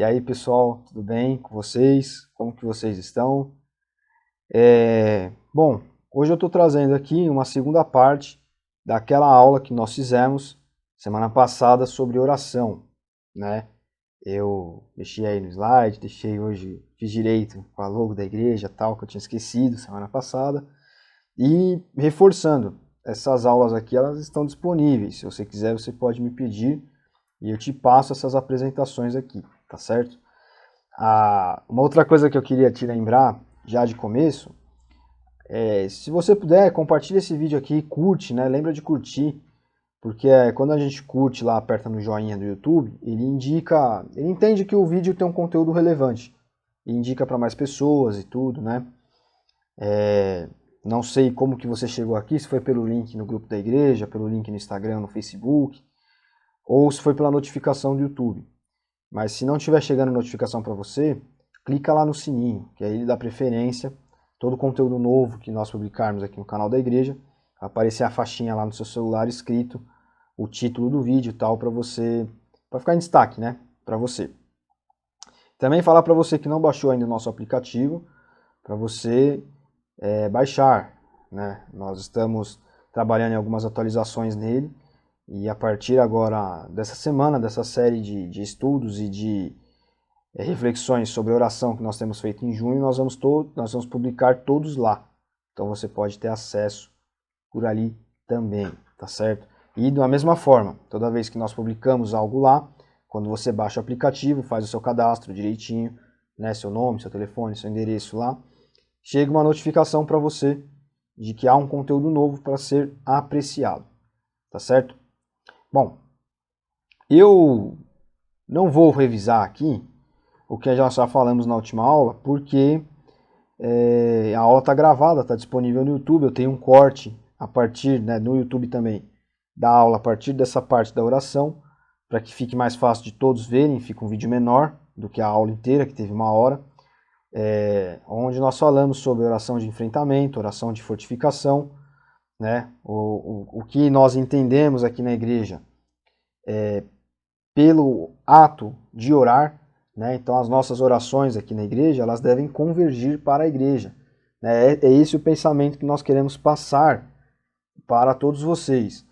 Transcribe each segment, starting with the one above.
aí, pessoal, tudo bem com vocês? Como que vocês estão? Bom, hoje eu estou trazendo aqui uma segunda parte daquela aula que nós fizemos semana passada sobre oração, né? Eu deixei aí no slide, fiz direito com a logo da igreja, tal, que eu tinha esquecido semana passada. E reforçando, essas aulas aqui, elas estão disponíveis. Se você quiser, você pode me pedir e eu te passo essas apresentações aqui, tá certo? Uma outra coisa que eu queria te lembrar, já de começo, se você puder, compartilha esse vídeo aqui, curte, né? Lembra de curtir, porque quando a gente curte lá, aperta no joinha do YouTube, ele entende que o vídeo tem um conteúdo relevante, e indica para mais pessoas e tudo, né? Não sei como que você chegou aqui, se foi pelo link no grupo da igreja, pelo link no Instagram, no Facebook, ou se foi pela notificação do YouTube. Mas se não estiver chegando notificação para você, clica lá no sininho, que aí ele dá preferência. Todo conteúdo novo que nós publicarmos aqui no canal da igreja, vai aparecer a faixinha lá no seu celular escrito o título do vídeo e tal, para ficar em destaque, né, para você. Também falar para você que não baixou ainda o nosso aplicativo, para você baixar, né? Nós estamos trabalhando em algumas atualizações nele. E a partir agora dessa semana, dessa série de estudos e de reflexões sobre oração que nós temos feito em junho, nós vamos publicar todos lá. Então você pode ter acesso por ali também, tá certo? E da mesma forma, toda vez que nós publicamos algo lá, quando você baixa o aplicativo, faz o seu cadastro direitinho, né, seu nome, seu telefone, seu endereço lá, chega uma notificação para você de que há um conteúdo novo para ser apreciado, tá certo? Bom, eu não vou revisar aqui o que já falamos na última aula, porque a aula está gravada, está disponível no YouTube. Eu tenho um corte a partir, né, no YouTube também, da aula a partir dessa parte da oração, para que fique mais fácil de todos verem, fica um vídeo menor do que a aula inteira, que teve 1 hora, onde nós falamos sobre oração de enfrentamento, oração de fortificação, né, o que nós entendemos aqui na igreja pelo ato de orar, né? Então as nossas orações aqui na igreja, elas devem convergir para a igreja, né? É esse o pensamento que nós queremos passar para todos vocês,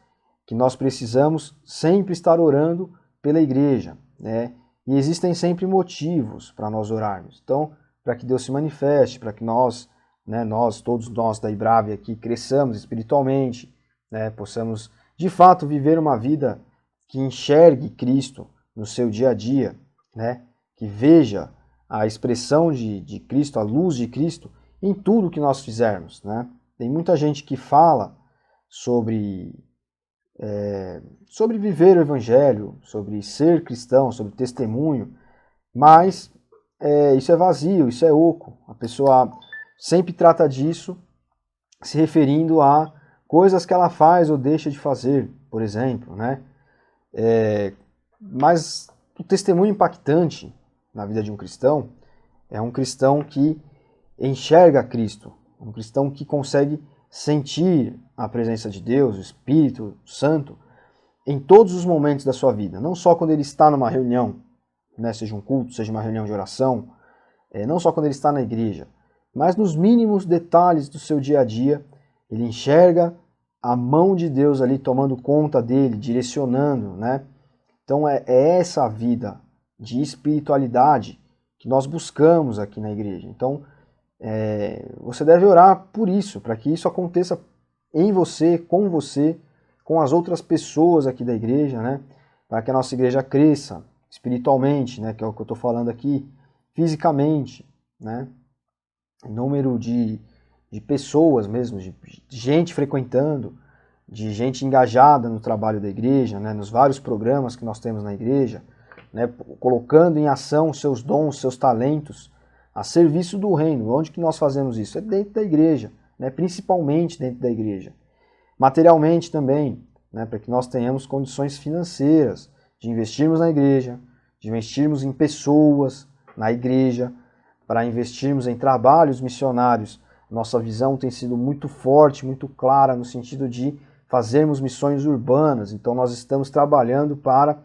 que nós precisamos sempre estar orando pela igreja, né? E existem sempre motivos para nós orarmos. Então, para que Deus se manifeste, para que nós, né, todos nós da Ibrave aqui, cresçamos espiritualmente, né, possamos de fato viver uma vida que enxergue Cristo no seu dia a dia, né, que veja a expressão de Cristo, a luz de Cristo em tudo que nós fizermos, né? Tem muita gente que fala sobre viver o Evangelho, sobre ser cristão, sobre testemunho, mas isso é vazio, isso é oco. A pessoa sempre trata disso se referindo a coisas que ela faz ou deixa de fazer, por exemplo, né? Mas o testemunho impactante na vida de um cristão é um cristão que enxerga Cristo, um cristão que consegue sentir a presença de Deus, o Espírito Santo, em todos os momentos da sua vida. Não só quando ele está numa reunião, né, seja um culto, seja uma reunião de oração, não só quando ele está na igreja, mas nos mínimos detalhes do seu dia a dia, ele enxerga a mão de Deus ali tomando conta dele, direcionando, né? Então é essa vida de espiritualidade que nós buscamos aqui na igreja. Então você deve orar por isso, para que isso aconteça em você, com as outras pessoas aqui da igreja, né? Para que a nossa igreja cresça espiritualmente, né? Que é o que eu estou falando aqui, fisicamente, né? Número de pessoas mesmo, de gente frequentando, de gente engajada no trabalho da igreja, né, nos vários programas que nós temos na igreja, né, colocando em ação seus dons, seus talentos, a serviço do reino. Onde que nós fazemos isso? É dentro da igreja, né, principalmente dentro da igreja. Materialmente também, né, para que nós tenhamos condições financeiras de investirmos na igreja, de investirmos em pessoas na igreja, para investirmos em trabalhos missionários. Nossa visão tem sido muito forte, muito clara no sentido de fazermos missões urbanas. Então nós estamos trabalhando para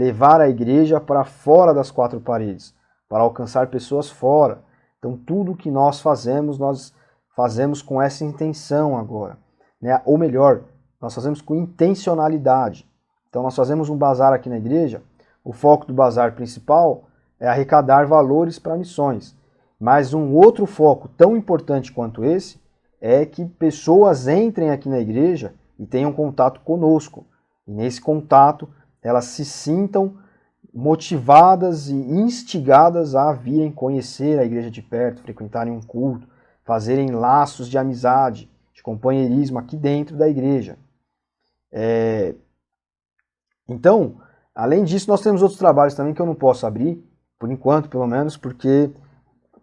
levar a igreja para fora das quatro paredes, para alcançar pessoas fora. Então tudo que nós fazemos com essa intenção agora, né? Ou melhor, nós fazemos com intencionalidade. Então nós fazemos um bazar aqui na igreja, o foco do bazar principal é arrecadar valores para missões. Mas um outro foco tão importante quanto esse é que pessoas entrem aqui na igreja e tenham contato conosco. E nesse contato elas se sintam motivadas e instigadas a virem conhecer a igreja de perto, frequentarem um culto, fazerem laços de amizade, de companheirismo aqui dentro da igreja. Então, além disso, nós temos outros trabalhos também que eu não posso abrir, por enquanto pelo menos, porque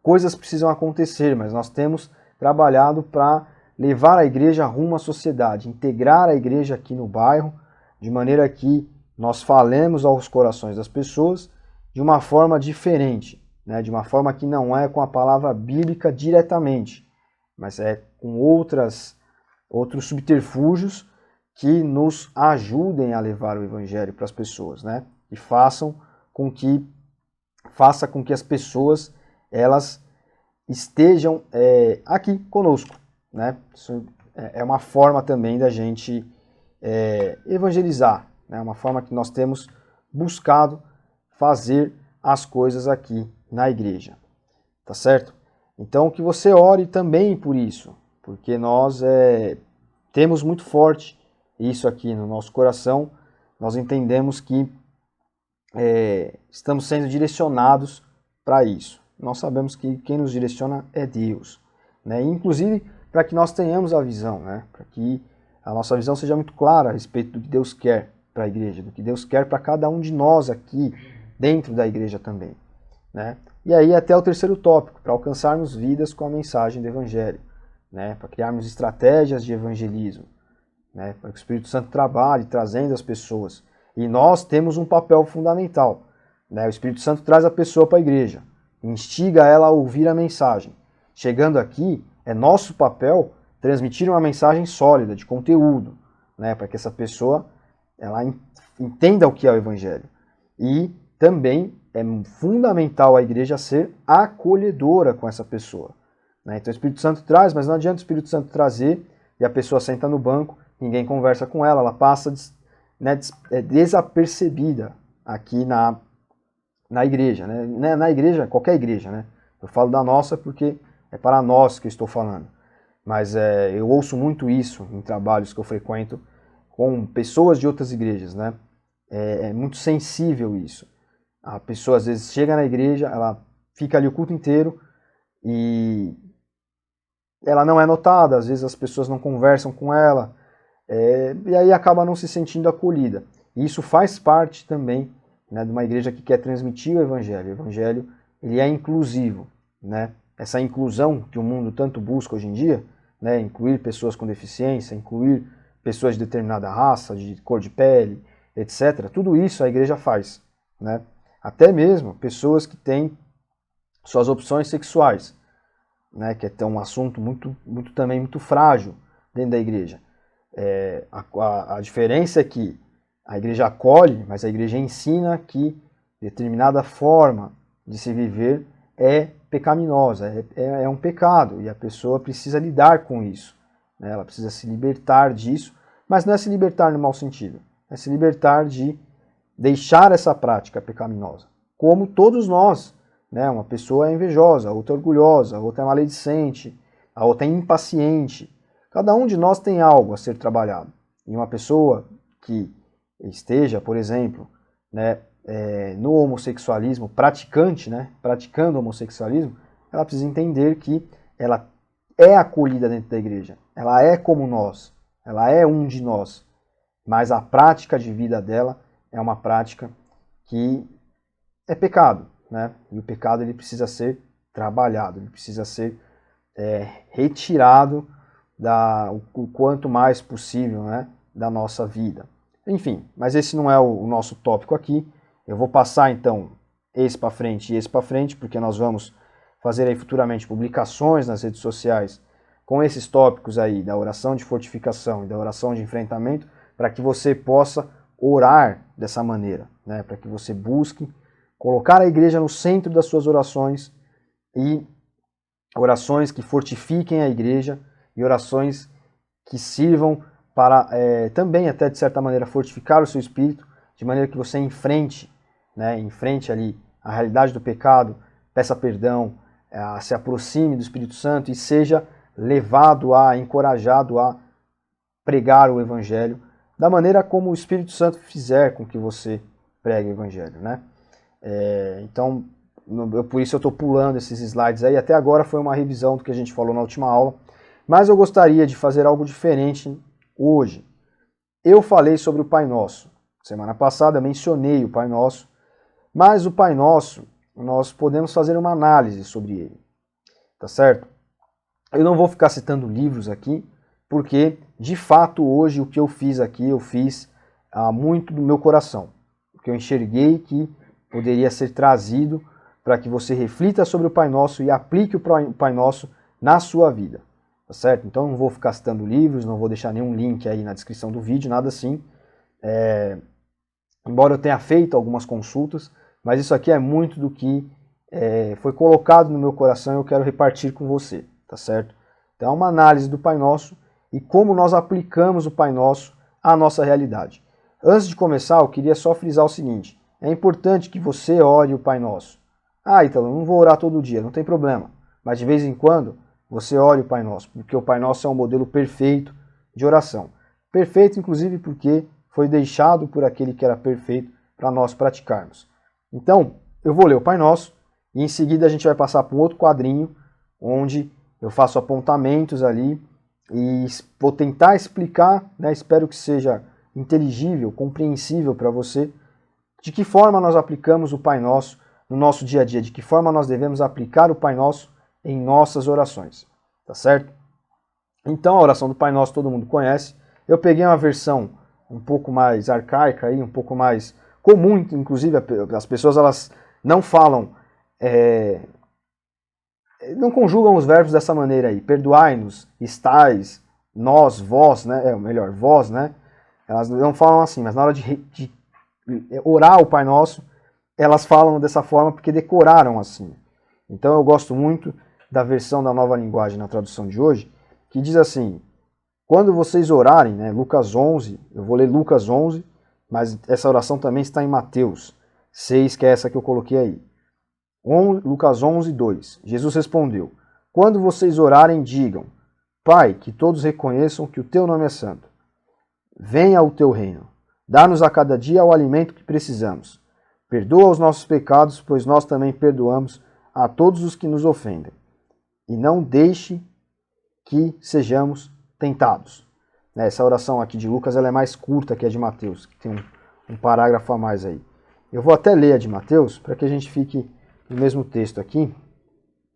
coisas precisam acontecer, mas nós temos trabalhado para levar a igreja rumo à sociedade, integrar a igreja aqui no bairro, de maneira que nós falemos aos corações das pessoas de uma forma diferente, né? De uma forma que não é com a palavra bíblica diretamente, mas é com outros subterfúgios que nos ajudem a levar o evangelho para as pessoas, né? E faça com que as pessoas elas estejam aqui conosco, né? Isso é uma forma também da gente evangelizar, né? Uma forma que nós temos buscado fazer as coisas aqui na igreja, tá certo? Então que você ore também por isso, porque nós temos muito forte isso aqui no nosso coração, nós entendemos que estamos sendo direcionados para isso. Nós sabemos que quem nos direciona é Deus, né? Inclusive para que nós tenhamos a visão, né? Para que a nossa visão seja muito clara a respeito do que Deus quer para a igreja, do que Deus quer para cada um de nós aqui dentro da igreja também, né? E aí até o terceiro tópico, para alcançarmos vidas com a mensagem do Evangelho, né? Para criarmos estratégias de evangelismo, né? Para que o Espírito Santo trabalhe trazendo as pessoas. E nós temos um papel fundamental, né? O Espírito Santo traz a pessoa para a igreja, instiga ela a ouvir a mensagem. Chegando aqui, é nosso papel transmitir uma mensagem sólida, de conteúdo, né? Para que essa pessoa ela entenda o que é o Evangelho. E também é fundamental a igreja ser acolhedora com essa pessoa, né? Então o Espírito Santo traz, mas não adianta o Espírito Santo trazer e a pessoa senta no banco, ninguém conversa com ela, ela passa desapercebida aqui na igreja, né? Na igreja, qualquer igreja, né? Eu falo da nossa porque é para nós que eu estou falando. Mas eu ouço muito isso em trabalhos que eu frequento com pessoas de outras igrejas, né? É muito sensível isso. A pessoa às vezes chega na igreja, ela fica ali o culto inteiro e ela não é notada, às vezes as pessoas não conversam com ela, e aí acaba não se sentindo acolhida. E isso faz parte também, né, de uma igreja que quer transmitir o Evangelho. O Evangelho ele é inclusivo, né? Essa inclusão que o mundo tanto busca hoje em dia, né, incluir pessoas com deficiência, incluir pessoas de determinada raça, de cor de pele, etc. Tudo isso a igreja faz, né? Até mesmo pessoas que têm suas opções sexuais, né, que é um assunto também muito frágil dentro da igreja. A diferença é que a igreja acolhe, mas a igreja ensina que determinada forma de se viver é pecaminosa, é um pecado, e a pessoa precisa lidar com isso, né? Ela precisa se libertar disso, mas não é se libertar no mau sentido, é se libertar de deixar essa prática pecaminosa. Como todos nós, né? Uma pessoa é invejosa, a outra é orgulhosa, a outra é maledicente, a outra é impaciente. Cada um de nós tem algo a ser trabalhado. E uma pessoa que esteja, por exemplo, né, no homossexualismo, praticante, né, praticando o homossexualismo, ela precisa entender que ela é acolhida dentro da igreja. Ela é como nós, ela é um de nós. Mas a prática de vida dela é uma prática que é pecado, né? E o pecado ele precisa ser trabalhado, ele precisa ser retirado o quanto mais possível, né, da nossa vida. Enfim, mas esse não é o nosso tópico aqui. Eu vou passar então esse para frente e esse para frente, porque nós vamos fazer aí futuramente publicações nas redes sociais com esses tópicos aí da oração de fortificação e da oração de enfrentamento, para que você possa orar dessa maneira, né? Para que você busque colocar a igreja no centro das suas orações e orações que fortifiquem a igreja e orações que sirvam para também até de certa maneira fortificar o seu espírito, de maneira que você enfrente, né, enfrente ali a realidade do pecado, peça perdão, se aproxime do Espírito Santo e seja levado encorajado a pregar o Evangelho da maneira como o Espírito Santo fizer com que você pregue o Evangelho, né? Então, por isso eu estou pulando esses slides aí. Até agora foi uma revisão do que a gente falou na última aula, mas eu gostaria de fazer algo diferente hoje. Eu falei sobre o Pai Nosso. Semana passada eu mencionei o Pai Nosso, mas o Pai Nosso, nós podemos fazer uma análise sobre ele, tá certo? Eu não vou ficar citando livros aqui, porque, de fato, hoje o que eu fiz aqui, eu fiz muito do meu coração. Porque eu enxerguei que poderia ser trazido para que você reflita sobre o Pai Nosso e aplique o Pai Nosso na sua vida, tá certo? Então não vou ficar citando livros, não vou deixar nenhum link aí na descrição do vídeo, nada assim. Embora eu tenha feito algumas consultas, mas isso aqui é muito do que foi colocado no meu coração e eu quero repartir com você, tá certo? Então é uma análise do Pai Nosso e como nós aplicamos o Pai Nosso à nossa realidade. Antes de começar, eu queria só frisar o seguinte: é importante que você ore o Pai Nosso. Ítalo, não vou orar todo dia, não tem problema, mas de vez em quando você ore o Pai Nosso, porque o Pai Nosso é um modelo perfeito de oração. Perfeito, inclusive, porque foi deixado por aquele que era perfeito para nós praticarmos. Então, eu vou ler o Pai Nosso e em seguida a gente vai passar para um outro quadrinho, onde eu faço apontamentos ali e vou tentar explicar, né, espero que seja inteligível, compreensível para você, de que forma nós aplicamos o Pai Nosso no nosso dia a dia, de que forma nós devemos aplicar o Pai Nosso em nossas orações, tá certo? Então a oração do Pai Nosso todo mundo conhece. Eu peguei uma versão um pouco mais arcaica, aí, um pouco mais comum, inclusive as pessoas elas não falam, não conjugam os verbos dessa maneira aí. Perdoai-nos, estais, nós, vós, né? Melhor, vós, né? Elas não falam assim, mas na hora de orar o Pai Nosso, elas falam dessa forma porque decoraram assim. Então eu gosto muito da versão da Nova Linguagem na tradução de hoje, que diz assim: quando vocês orarem, né, Lucas 11, eu vou ler Lucas 11, mas essa oração também está em Mateus 6, que é essa que eu coloquei aí. Lucas 11, 2. Jesus respondeu: quando vocês orarem, digam: Pai, que todos reconheçam que o teu nome é santo. Venha o teu reino. Dá-nos a cada dia o alimento que precisamos. Perdoa os nossos pecados, pois nós também perdoamos a todos os que nos ofendem. E não deixe que sejamos tentados. Essa oração aqui de Lucas ela é mais curta que a de Mateus, que tem um parágrafo a mais aí. Eu vou até ler a de Mateus, para que a gente fique no mesmo texto aqui.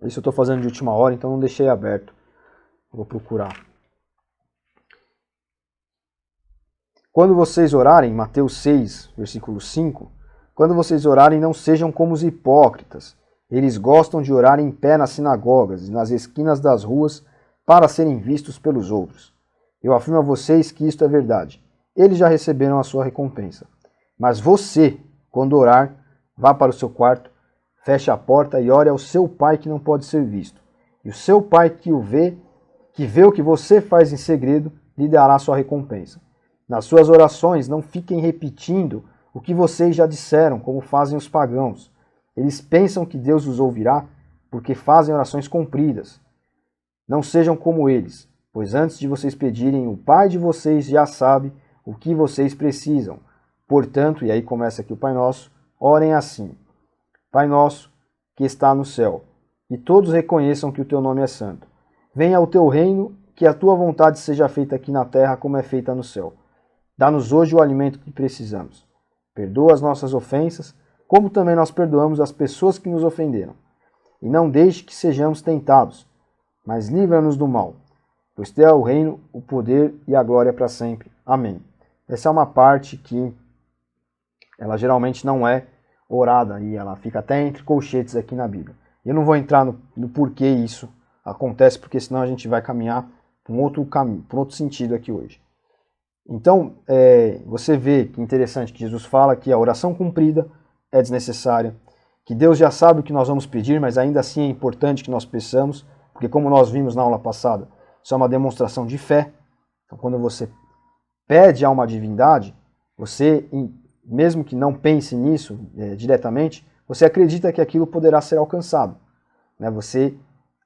Isso eu estou fazendo de última hora, então não deixei aberto. Vou procurar. Quando vocês orarem, Mateus 6, versículo 5, quando vocês orarem, não sejam como os hipócritas. Eles gostam de orar em pé nas sinagogas e nas esquinas das ruas para serem vistos pelos outros. Eu afirmo a vocês que isto é verdade. Eles já receberam a sua recompensa. Mas você, quando orar, vá para o seu quarto, feche a porta e ore ao seu pai que não pode ser visto. E o seu pai que vê o que você faz em segredo, lhe dará a sua recompensa. Nas suas orações, não fiquem repetindo o que vocês já disseram, como fazem os pagãos. Eles pensam que Deus os ouvirá porque fazem orações compridas. Não sejam como eles, pois antes de vocês pedirem, o Pai de vocês já sabe o que vocês precisam. Portanto, e aí começa aqui o Pai Nosso, orem assim: Pai Nosso, que está no céu, e todos reconheçam que o teu nome é santo. Venha o teu reino, que a tua vontade seja feita aqui na terra como é feita no céu. Dá-nos hoje o alimento que precisamos. Perdoa as nossas ofensas, como também nós perdoamos as pessoas que nos ofenderam. E não deixe que sejamos tentados, mas livra-nos do mal, pois teu é o reino, o poder e a glória para sempre. Amém. Essa é uma parte que ela geralmente não é orada e ela fica até entre colchetes aqui na Bíblia. Eu não vou entrar no porquê isso acontece, porque senão a gente vai caminhar para um outro caminho, para um outro sentido aqui hoje. Então, você vê que interessante que Jesus fala que a oração cumprida é desnecessária, que Deus já sabe o que nós vamos pedir, mas ainda assim é importante que nós peçamos, porque como nós vimos na aula passada, isso é uma demonstração de fé. Então, quando você pede a uma divindade, você, mesmo que não pense nisso diretamente, você acredita que aquilo poderá ser alcançado. Né? Você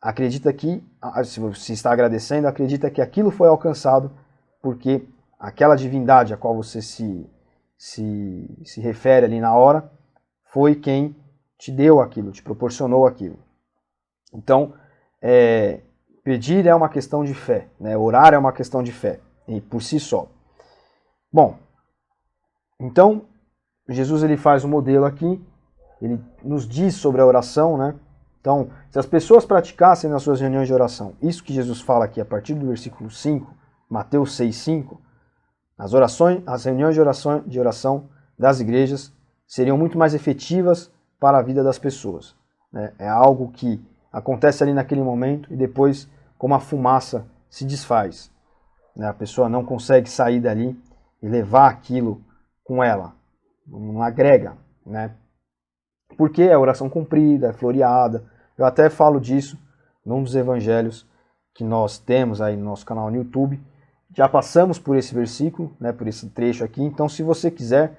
acredita que, se você está agradecendo, acredita que aquilo foi alcançado porque aquela divindade a qual você se refere ali na hora foi quem te deu aquilo, te proporcionou aquilo. Então, pedir é uma questão de fé, né? Orar é uma questão de fé, por si só. Bom, então, Jesus ele faz um modelo aqui, ele nos diz sobre a oração, né? Então, se as pessoas praticassem nas suas reuniões de oração, isso que Jesus fala aqui a partir do versículo 5, Mateus 6,5, as reuniões de oração das igrejas seriam muito mais efetivas para a vida das pessoas. Né? É algo que acontece ali naquele momento e depois, como a fumaça, se desfaz. Né? A pessoa não consegue sair dali e levar aquilo com ela, não agrega. Né? Porque é oração cumprida, é floreada. Eu até falo disso num dos evangelhos que nós temos aí no nosso canal no YouTube. Já passamos por esse versículo, né, por esse trecho aqui. Então, se você quiser,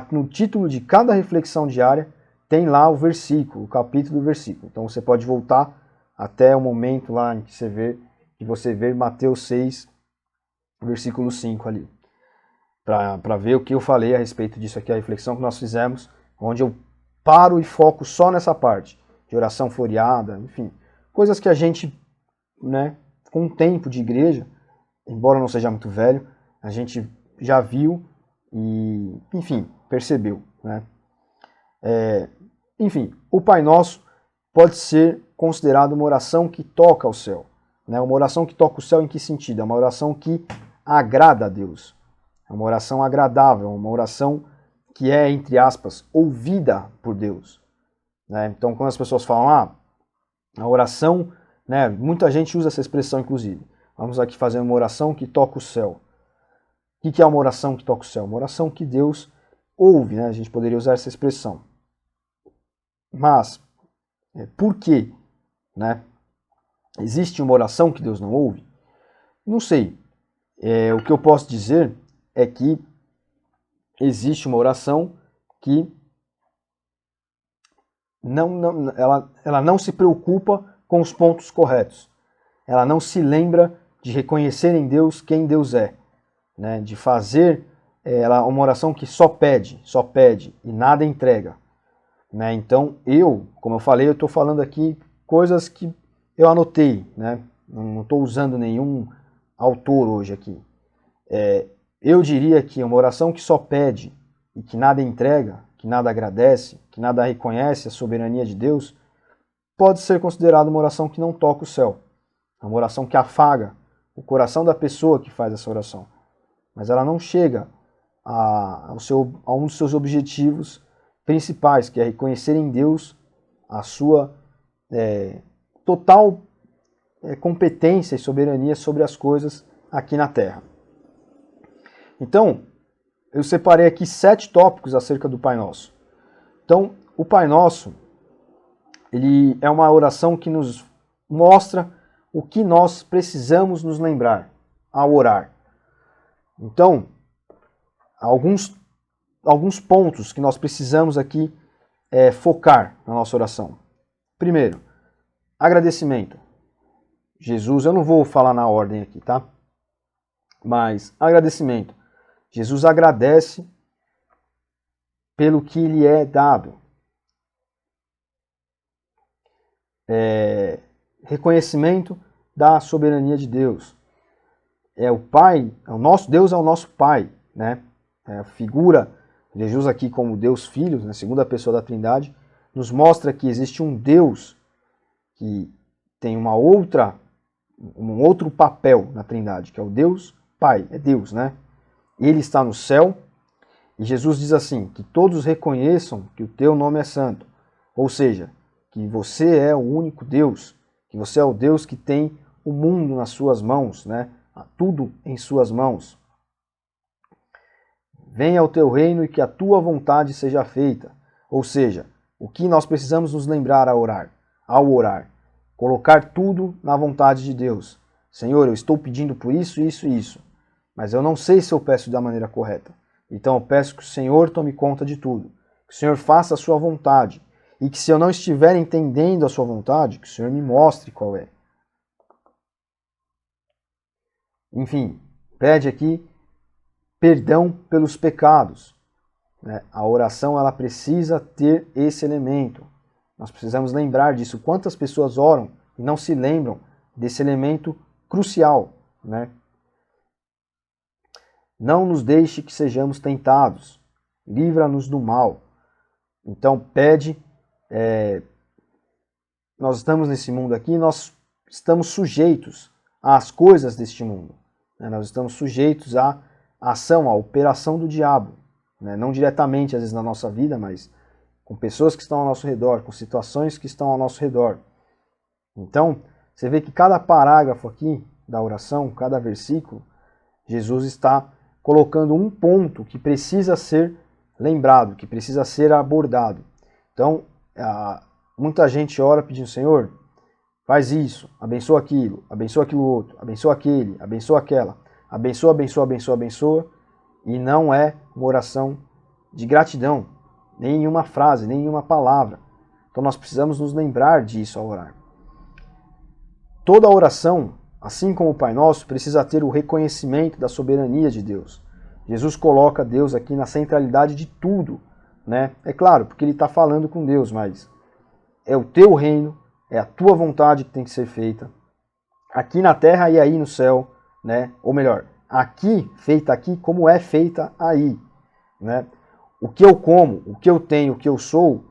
no título de cada reflexão diária, tem lá o versículo, o capítulo do versículo. Então, você pode voltar até o momento lá em que você vê Mateus 6, versículo 5 ali. Para ver o que eu falei a respeito disso aqui, a reflexão que nós fizemos, onde eu paro e foco só nessa parte de oração floreada, enfim, coisas que a gente, né, com o tempo de igreja, embora não seja muito velho, a gente já viu e, enfim, percebeu. Né? Enfim, o Pai Nosso pode ser considerado uma oração que toca o céu. Né? Uma oração que toca o céu em que sentido? É uma oração que agrada a Deus. É uma oração agradável, uma oração que é, entre aspas, ouvida por Deus. Né? Então, quando as pessoas falam, a oração, né, muita gente usa essa expressão, inclusive. Vamos aqui fazer uma oração que toca o céu. O que é uma oração que toca o céu? Uma oração que Deus ouve, né? A gente poderia usar essa expressão. Mas, por quê? Né? Existe uma oração que Deus não ouve? Não sei. O que eu posso dizer é que existe uma oração que ela não se preocupa com os pontos corretos. Ela não se lembra de reconhecer em Deus quem Deus é. Né? De fazer uma oração que só pede e nada entrega. Né? Então, como eu falei, eu estou falando aqui coisas que eu anotei. Né? Não estou usando nenhum autor hoje aqui. Eu diria que uma oração que só pede e que nada entrega, que nada agradece, que nada reconhece a soberania de Deus, pode ser considerada uma oração que não toca o céu. É uma oração que afaga o coração da pessoa que faz essa oração. Mas ela não chega a um dos seus objetivos principais, que é reconhecer em Deus a sua total competência e soberania sobre as coisas aqui na Terra. Então, eu separei aqui 7 tópicos acerca do Pai Nosso. Então, o Pai Nosso, ele é uma oração que nos mostra o que nós precisamos nos lembrar ao orar. Então, alguns pontos que nós precisamos aqui focar na nossa oração. Primeiro, agradecimento. Jesus, eu não vou falar na ordem aqui, tá? Mas agradecimento. Jesus agradece pelo que lhe é dado. Reconhecimento da soberania de Deus. O Pai, Deus é o nosso Pai, né? A figura de Jesus aqui como Deus Filho, na segunda pessoa da Trindade, nos mostra que existe um Deus que tem um outro papel na Trindade, que é o Deus Pai, é Deus, né? Ele está no céu e Jesus diz assim, que todos reconheçam que o teu nome é santo, ou seja, que você é o único Deus, que você é o Deus que tem o mundo nas suas mãos, né? Tudo em suas mãos. venha o teu reino e que a tua vontade seja feita. Ou seja, o que nós precisamos nos lembrar ao orar, colocar tudo na vontade de Deus. Senhor, eu estou pedindo por isso, isso e isso, mas eu não sei se eu peço da maneira correta. Então eu peço que o Senhor tome conta de tudo, que o Senhor faça a sua vontade, e que se eu não estiver entendendo a sua vontade, que o Senhor me mostre qual é. Enfim, pede aqui perdão pelos pecados. A oração ela precisa ter esse elemento. Nós precisamos lembrar disso. Quantas pessoas oram e não se lembram desse elemento crucial, né? Não nos deixe que sejamos tentados, livra-nos do mal. Então pede, nós estamos nesse mundo aqui, nós estamos sujeitos às coisas deste mundo, né? Nós estamos sujeitos à ação, à operação do diabo, né? Não diretamente às vezes na nossa vida, mas com pessoas que estão ao nosso redor, com situações que estão ao nosso redor. Então, você vê que cada parágrafo aqui da oração, cada versículo, Jesus está colocando um ponto que precisa ser lembrado, que precisa ser abordado. Então, muita gente ora pedindo, Senhor, faz isso, abençoa aquilo outro, abençoa aquele, abençoa aquela, abençoa, abençoa, abençoa, abençoa, e não é uma oração de gratidão, nenhuma frase, nenhuma palavra. Então nós precisamos nos lembrar disso ao orar. Toda oração, assim como o Pai Nosso, precisa ter o reconhecimento da soberania de Deus. Jesus coloca Deus aqui na centralidade de tudo, né? É claro, porque ele está falando com Deus, mas é o teu reino, é a tua vontade que tem que ser feita, aqui na terra e aí no céu, né? Ou melhor, aqui, feita aqui, como é feita aí, né? O que eu como, o que eu tenho, o que eu sou,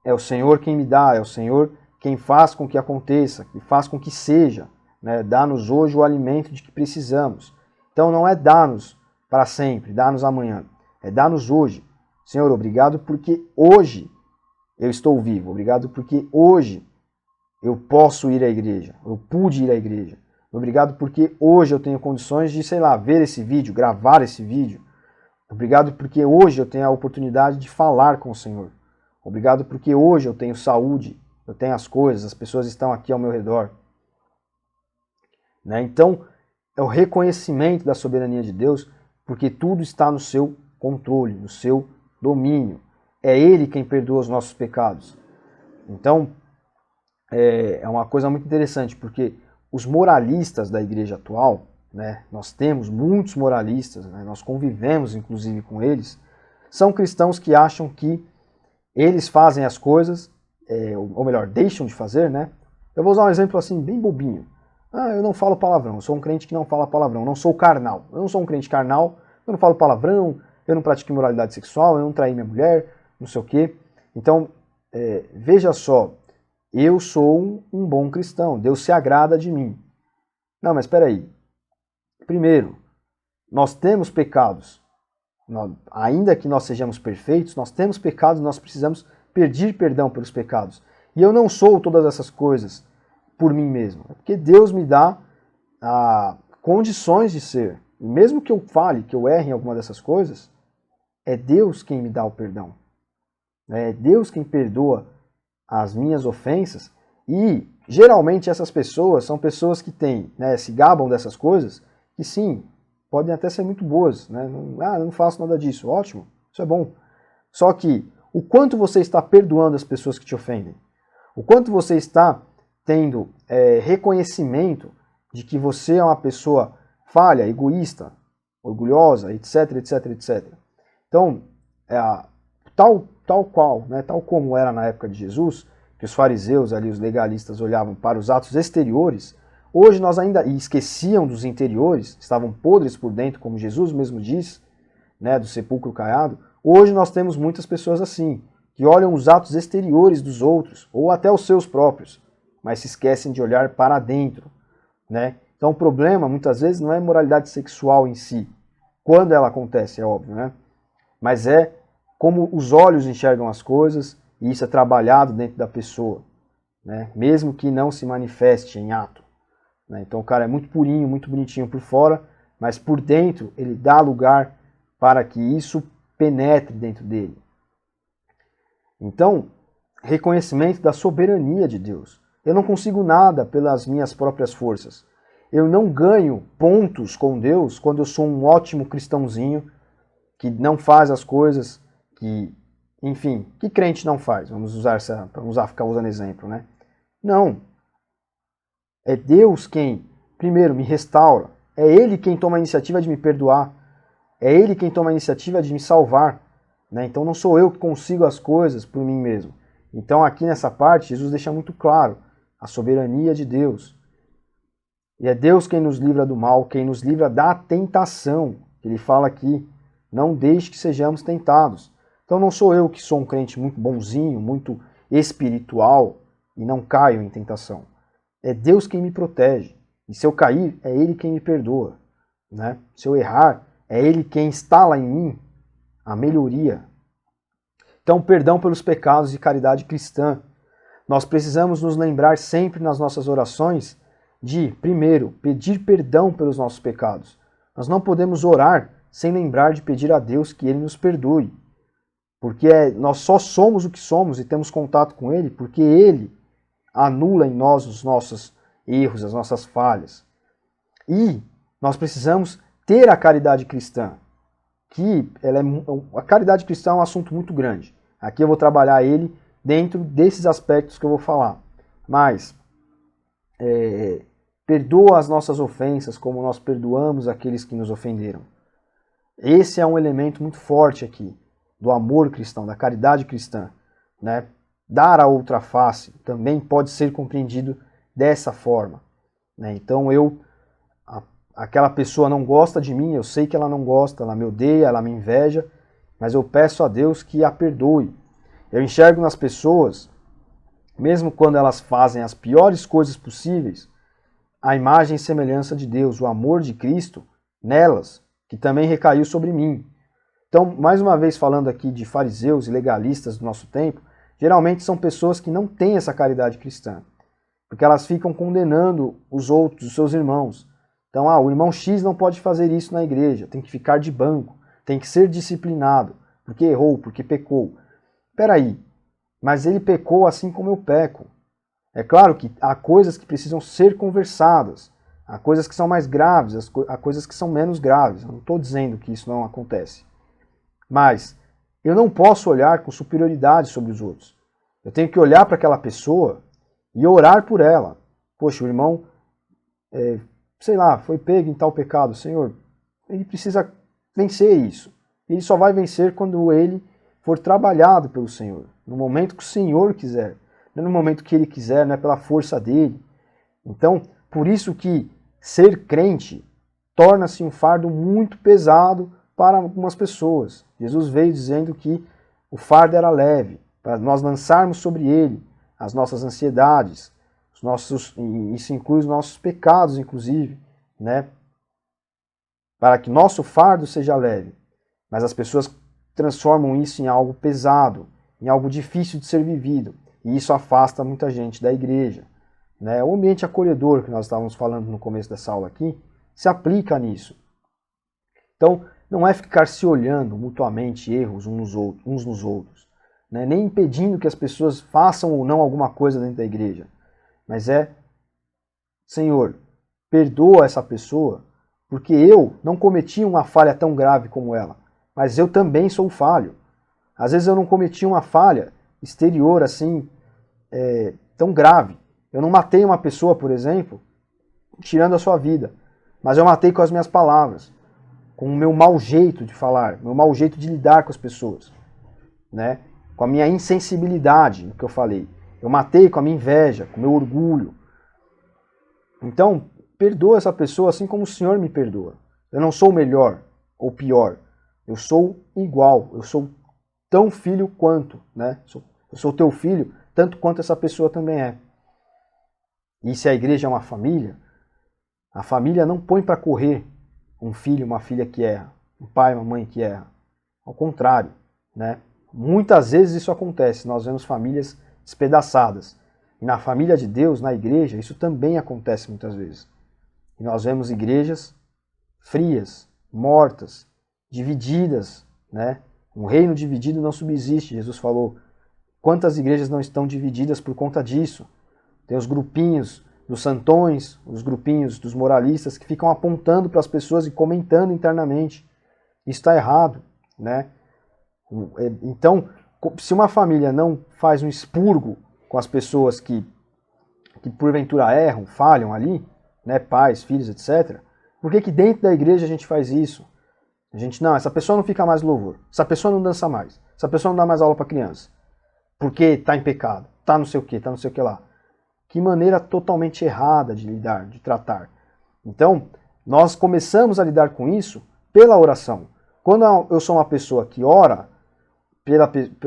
é o Senhor quem me dá, é o Senhor quem faz com que aconteça, que faz com que seja, né? Dá-nos hoje o alimento de que precisamos. Então não é dá-nos para sempre, dá-nos amanhã, é dá-nos hoje. Senhor, obrigado porque hoje eu estou vivo, obrigado porque hoje eu posso ir à igreja, eu pude ir à igreja. Obrigado porque hoje eu tenho condições de, sei lá, ver esse vídeo, gravar esse vídeo. Obrigado porque hoje eu tenho a oportunidade de falar com o Senhor. Obrigado porque hoje eu tenho saúde, eu tenho as coisas, as pessoas estão aqui ao meu redor. Né? Então, é o reconhecimento da soberania de Deus, porque tudo está no seu controle, no seu domínio. É Ele quem perdoa os nossos pecados. Então, é uma coisa muito interessante, porque os moralistas da igreja atual, né, nós temos muitos moralistas, né, nós convivemos inclusive com eles, são cristãos que acham que eles fazem as coisas, ou melhor, deixam de fazer, né? Eu vou usar um exemplo assim, bem bobinho. Eu não falo palavrão, eu sou um crente que não fala palavrão, não sou carnal. Eu não sou um crente carnal, eu não falo palavrão, eu não pratico imoralidade sexual, eu não traí minha mulher, não sei o quê. Então, veja só, eu sou um bom cristão, Deus se agrada de mim. Não, mas espera aí. Primeiro, nós temos pecados. Ainda que nós sejamos perfeitos, nós temos pecados, nós precisamos pedir perdão pelos pecados. E eu não sou todas essas coisas por mim mesmo. É porque Deus me dá condições de ser. E mesmo que eu fale, que eu erre em alguma dessas coisas, é Deus quem me dá o perdão. É Deus quem perdoa as minhas ofensas. E geralmente essas pessoas são pessoas que têm, né, se gabam dessas coisas, que sim, podem até ser muito boas, né? Não faço nada disso, ótimo, isso é bom. Só que o quanto você está perdoando as pessoas que te ofendem, o quanto você está tendo reconhecimento de que você é uma pessoa falha, egoísta, orgulhosa, etc, etc, etc. Então, tal qual, né, tal como era na época de Jesus, que os fariseus ali, os legalistas, olhavam para os atos exteriores, hoje nós ainda esqueciam dos interiores, estavam podres por dentro, como Jesus mesmo diz, né, do sepulcro caiado. Hoje nós temos muitas pessoas assim, que olham os atos exteriores dos outros, ou até os seus próprios, mas se esquecem de olhar para dentro, né? Então o problema, muitas vezes, não é a imoralidade sexual em si, quando ela acontece, é óbvio, né? Mas é como os olhos enxergam as coisas, e isso é trabalhado dentro da pessoa, né? Mesmo que não se manifeste em ato. Né? Então o cara é muito purinho, muito bonitinho por fora, mas por dentro ele dá lugar para que isso penetre dentro dele. Então, reconhecimento da soberania de Deus. Eu não consigo nada pelas minhas próprias forças. Eu não ganho pontos com Deus quando eu sou um ótimo cristãozinho que não faz as coisas que, enfim, que crente não faz? Vamos ficar usando exemplo, né? Não. É Deus quem, primeiro, me restaura. É Ele quem toma a iniciativa de me perdoar. É Ele quem toma a iniciativa de me salvar. Né? Então não sou eu que consigo as coisas por mim mesmo. Então aqui nessa parte, Jesus deixa muito claro a soberania de Deus. E é Deus quem nos livra do mal, quem nos livra da tentação. Ele fala aqui, não deixe que sejamos tentados. Então não sou eu que sou um crente muito bonzinho, muito espiritual e não caio em tentação. É Deus quem me protege. E se eu cair, é Ele quem me perdoa. Né? Se eu errar, é Ele quem instala em mim a melhoria. Então, perdão pelos pecados e caridade cristã. Nós precisamos nos lembrar sempre nas nossas orações de, primeiro, pedir perdão pelos nossos pecados. Nós não podemos orar sem lembrar de pedir a Deus que Ele nos perdoe. Porque nós só somos o que somos e temos contato com Ele porque Ele anula em nós os nossos erros, as nossas falhas. E nós precisamos ter a caridade cristã, que a caridade cristã é um assunto muito grande. Aqui eu vou trabalhar ele dentro desses aspectos que eu vou falar. Mas, perdoa as nossas ofensas como nós perdoamos aqueles que nos ofenderam. Esse é um elemento muito forte aqui, do amor cristão, da caridade cristã. Né? Dar a outra face também pode ser compreendido dessa forma. Né? Então aquela pessoa não gosta de mim, eu sei que ela não gosta, ela me odeia, ela me inveja, mas eu peço a Deus que a perdoe. Eu enxergo nas pessoas, mesmo quando elas fazem as piores coisas possíveis, a imagem e semelhança de Deus, o amor de Cristo nelas, que também recaiu sobre mim. Então, mais uma vez falando aqui de fariseus e legalistas do nosso tempo, geralmente são pessoas que não têm essa caridade cristã, porque elas ficam condenando os outros, os seus irmãos. Então, o irmão X não pode fazer isso na igreja, tem que ficar de banco, tem que ser disciplinado, porque errou, porque pecou. Peraí, mas ele pecou assim como eu peco. É claro que há coisas que precisam ser conversadas, há coisas que são mais graves, há coisas que são menos graves. Eu não estou dizendo que isso não acontece. Mas eu não posso olhar com superioridade sobre os outros. Eu tenho que olhar para aquela pessoa e orar por ela. Poxa, o irmão, sei lá, foi pego em tal pecado. Senhor, ele precisa vencer isso. Ele só vai vencer quando ele for trabalhado pelo Senhor, no momento que o Senhor quiser, não no momento que ele quiser, não é pela força dele. Então, por isso que ser crente torna-se um fardo muito pesado para algumas pessoas. Jesus veio dizendo que o fardo era leve, para nós lançarmos sobre ele as nossas ansiedades, isso inclui os nossos pecados, inclusive, né? Para que nosso fardo seja leve. Mas as pessoas transformam isso em algo pesado, em algo difícil de ser vivido. E isso afasta muita gente da igreja. Né? O ambiente acolhedor que nós estávamos falando no começo dessa aula aqui, se aplica nisso. Então, não é ficar se olhando mutuamente erros uns nos outros. Né? Nem impedindo que as pessoas façam ou não alguma coisa dentro da igreja. Mas Senhor, perdoa essa pessoa, porque eu não cometi uma falha tão grave como ela. Mas eu também sou falho. Às vezes eu não cometi uma falha exterior assim, tão grave. Eu não matei uma pessoa, por exemplo, tirando a sua vida. Mas eu matei com as minhas palavras, com o meu mau jeito de falar, meu mau jeito de lidar com as pessoas. Né? Com a minha insensibilidade, no que eu falei. Eu matei com a minha inveja, com o meu orgulho. Então, perdoa essa pessoa assim como o Senhor me perdoa. Eu não sou melhor ou pior. Eu sou igual, eu sou tão filho quanto, né? Eu sou teu filho, tanto quanto essa pessoa também é. E se a igreja é uma família, a família não põe para correr um filho, uma filha que erra, um pai, uma mãe que erra. Ao contrário, né? Muitas vezes isso acontece, nós vemos famílias despedaçadas. E na família de Deus, na igreja, isso também acontece muitas vezes. E nós vemos igrejas frias, mortas, divididas, né? Um reino dividido não subsiste, Jesus falou. Quantas igrejas não estão divididas por conta disso? Tem os grupinhos dos santões, os grupinhos dos moralistas que ficam apontando para as pessoas e comentando internamente. Isso está errado, né? Então, se uma família não faz um expurgo com as pessoas que porventura erram, falham ali, né, pais, filhos, etc., por que dentro da igreja a gente faz isso? A gente, não, essa pessoa não fica mais louvor, essa pessoa não dança mais, essa pessoa não dá mais aula para criança, porque está em pecado, está não sei o que, está não sei o que lá. Que maneira totalmente errada de lidar, de tratar. Então, nós começamos a lidar com isso pela oração. Quando eu sou uma pessoa que ora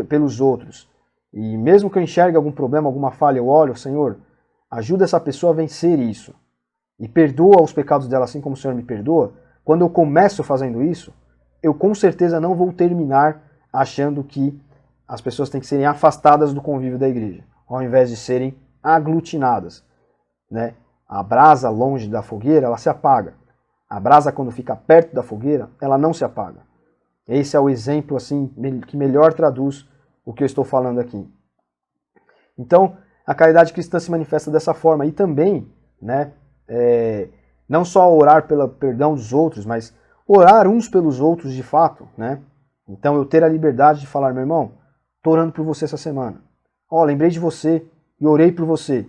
pelos outros, e mesmo que eu enxergue algum problema, alguma falha, eu olho, Senhor, ajuda essa pessoa a vencer isso, e perdoa os pecados dela assim como o Senhor me perdoa. Quando eu começo fazendo isso, eu com certeza não vou terminar achando que as pessoas têm que serem afastadas do convívio da igreja, ao invés de serem aglutinadas, né? A brasa longe da fogueira, ela se apaga. A brasa, quando fica perto da fogueira, ela não se apaga. Esse é o exemplo assim que melhor traduz o que eu estou falando aqui. Então, a caridade cristã se manifesta dessa forma. E também, né, não só orar pelo perdão dos outros, mas orar uns pelos outros de fato, né? Então, eu ter a liberdade de falar, meu irmão, estou orando por você essa semana. Lembrei de você e orei por você.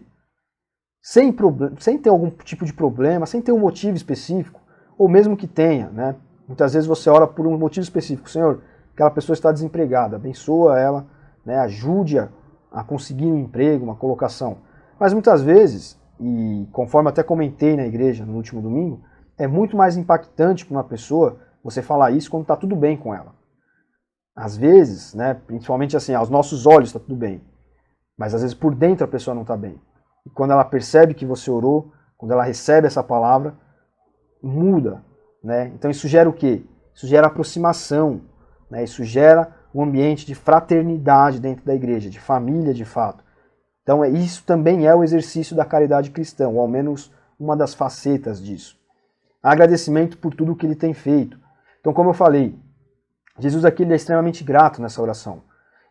Sem ter algum tipo de problema, sem ter um motivo específico, ou mesmo que tenha, né? Muitas vezes você ora por um motivo específico. Senhor, aquela pessoa está desempregada, abençoa ela, né? Ajude-a a conseguir um emprego, uma colocação. Mas muitas vezes, e conforme até comentei na igreja no último domingo, é muito mais impactante para uma pessoa você falar isso quando está tudo bem com ela. Às vezes, né, principalmente assim, aos nossos olhos está tudo bem, mas às vezes por dentro a pessoa não está bem. E quando ela percebe que você orou, quando ela recebe essa palavra, muda, né? Então isso gera o quê? Isso gera aproximação, né? Isso gera um ambiente de fraternidade dentro da igreja, de família de fato. Então isso também é o exercício da caridade cristã, ou ao menos uma das facetas disso. Agradecimento por tudo que ele tem feito. Então, como eu falei, Jesus aqui ele é extremamente grato nessa oração.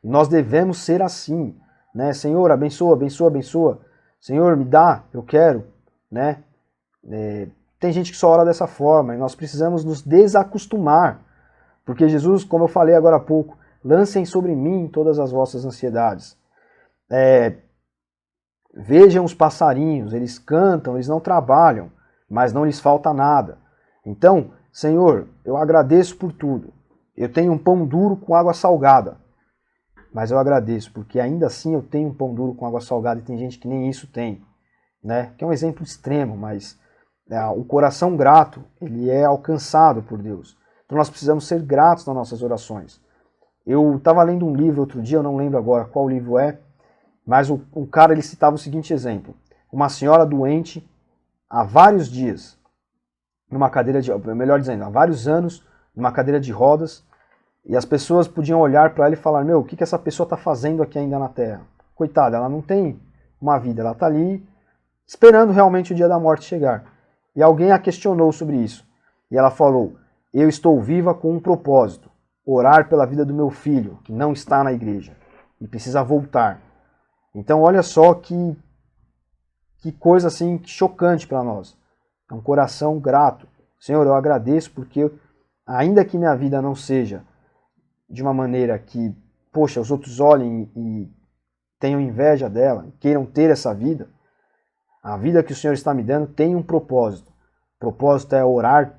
E nós devemos ser assim, né? Senhor, abençoa, abençoa, abençoa. Senhor, me dá, eu quero, né? Tem gente que só ora dessa forma e nós precisamos nos desacostumar. Porque Jesus, como eu falei agora há pouco, lancem sobre mim todas as vossas ansiedades. Vejam os passarinhos, eles cantam, eles não trabalham, mas não lhes falta nada. Então, Senhor, eu agradeço por tudo. Eu tenho um pão duro com água salgada, mas eu agradeço, porque ainda assim eu tenho um pão duro com água salgada e tem gente que nem isso tem, né? Que é um exemplo extremo, mas o coração grato, ele é alcançado por Deus. Então nós precisamos ser gratos nas nossas orações. Eu estava lendo um livro outro dia, eu não lembro agora qual livro é, mas o cara ele citava o seguinte exemplo. Uma senhora doente há vários dias, numa cadeira de, melhor dizendo, há vários anos, numa cadeira de rodas, e as pessoas podiam olhar para ela e falar, meu, o que essa pessoa está fazendo aqui ainda na Terra? Coitada, ela não tem uma vida, ela está ali esperando realmente o dia da morte chegar. E alguém a questionou sobre isso. E ela falou, eu estou viva com um propósito, orar pela vida do meu filho, que não está na igreja, e precisa voltar. Então olha só que coisa assim chocante para nós. É um coração grato. Senhor, eu agradeço porque, ainda que minha vida não seja de uma maneira que, poxa, os outros olhem e tenham inveja dela, queiram ter essa vida, a vida que o Senhor está me dando tem um propósito. O propósito é orar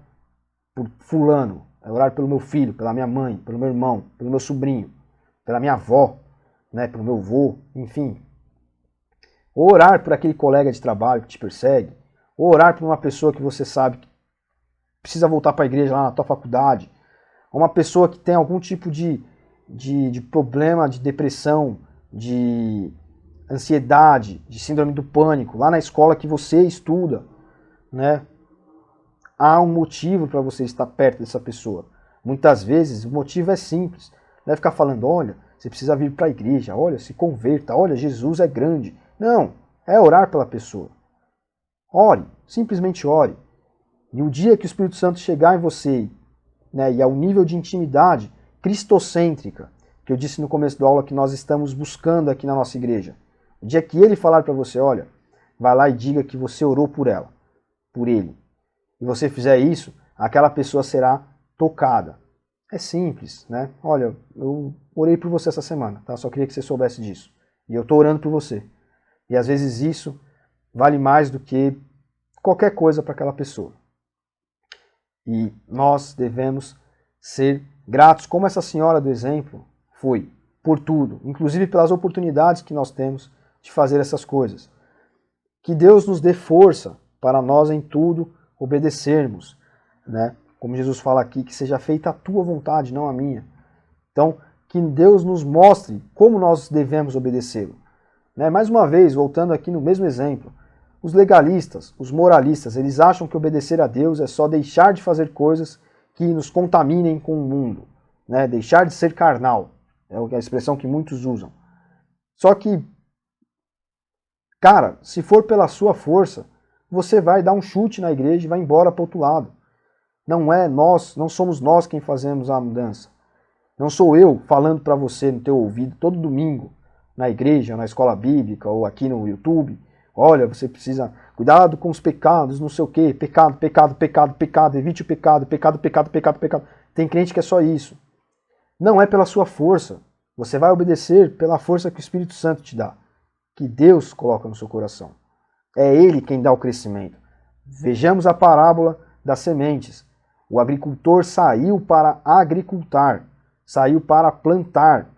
por fulano, é orar pelo meu filho, pela minha mãe, pelo meu irmão, pelo meu sobrinho, pela minha avó, né, pelo meu avô, enfim. Ou orar por aquele colega de trabalho que te persegue, ou orar por uma pessoa que você sabe que precisa voltar para a igreja lá na tua faculdade, ou uma pessoa que tem algum tipo de problema, de depressão, de ansiedade, de síndrome do pânico, lá na escola que você estuda, né? Há um motivo para você estar perto dessa pessoa. Muitas vezes o motivo é simples. Não é ficar falando, olha, você precisa vir para a igreja, olha, se converta, olha, Jesus é grande. Não, é orar pela pessoa. Ore, simplesmente ore. E o dia que o Espírito Santo chegar em você, né, e ao nível de intimidade cristocêntrica, que eu disse no começo da aula que nós estamos buscando aqui na nossa igreja. O dia que ele falar para você, olha, vai lá e diga que você orou por ela, por ele, e você fizer isso, aquela pessoa será tocada. É simples, né? Olha, eu orei por você essa semana, tá? Só queria que você soubesse disso. E eu estou orando por você. E às vezes isso vale mais do que qualquer coisa para aquela pessoa. E nós devemos ser gratos, como essa senhora do exemplo foi, por tudo, inclusive pelas oportunidades que nós temos de fazer essas coisas. Que Deus nos dê força para nós em tudo obedecermos, né? Como Jesus fala aqui, que seja feita a tua vontade, não a minha. Então, que Deus nos mostre como nós devemos obedecê-lo. Né? Mais uma vez, voltando aqui no mesmo exemplo, os legalistas, os moralistas, eles acham que obedecer a Deus é só deixar de fazer coisas que nos contaminem com o mundo, né? Deixar de ser carnal, é a expressão que muitos usam. Só que, cara, se for pela sua força, você vai dar um chute na igreja e vai embora para o outro lado. Não somos nós quem fazemos a mudança. Não sou eu falando para você no teu ouvido todo domingo, na igreja, na escola bíblica ou aqui no YouTube. Olha, você precisa cuidado com os pecados, não sei o quê. Pecado, pecado, pecado, pecado, evite o pecado, pecado, pecado, pecado, pecado. Tem crente que é só isso. Não é pela sua força. Você vai obedecer pela força que o Espírito Santo te dá, que Deus coloca no seu coração. É Ele quem dá o crescimento. Vejamos a parábola das sementes. O agricultor saiu para agricultar, saiu para plantar.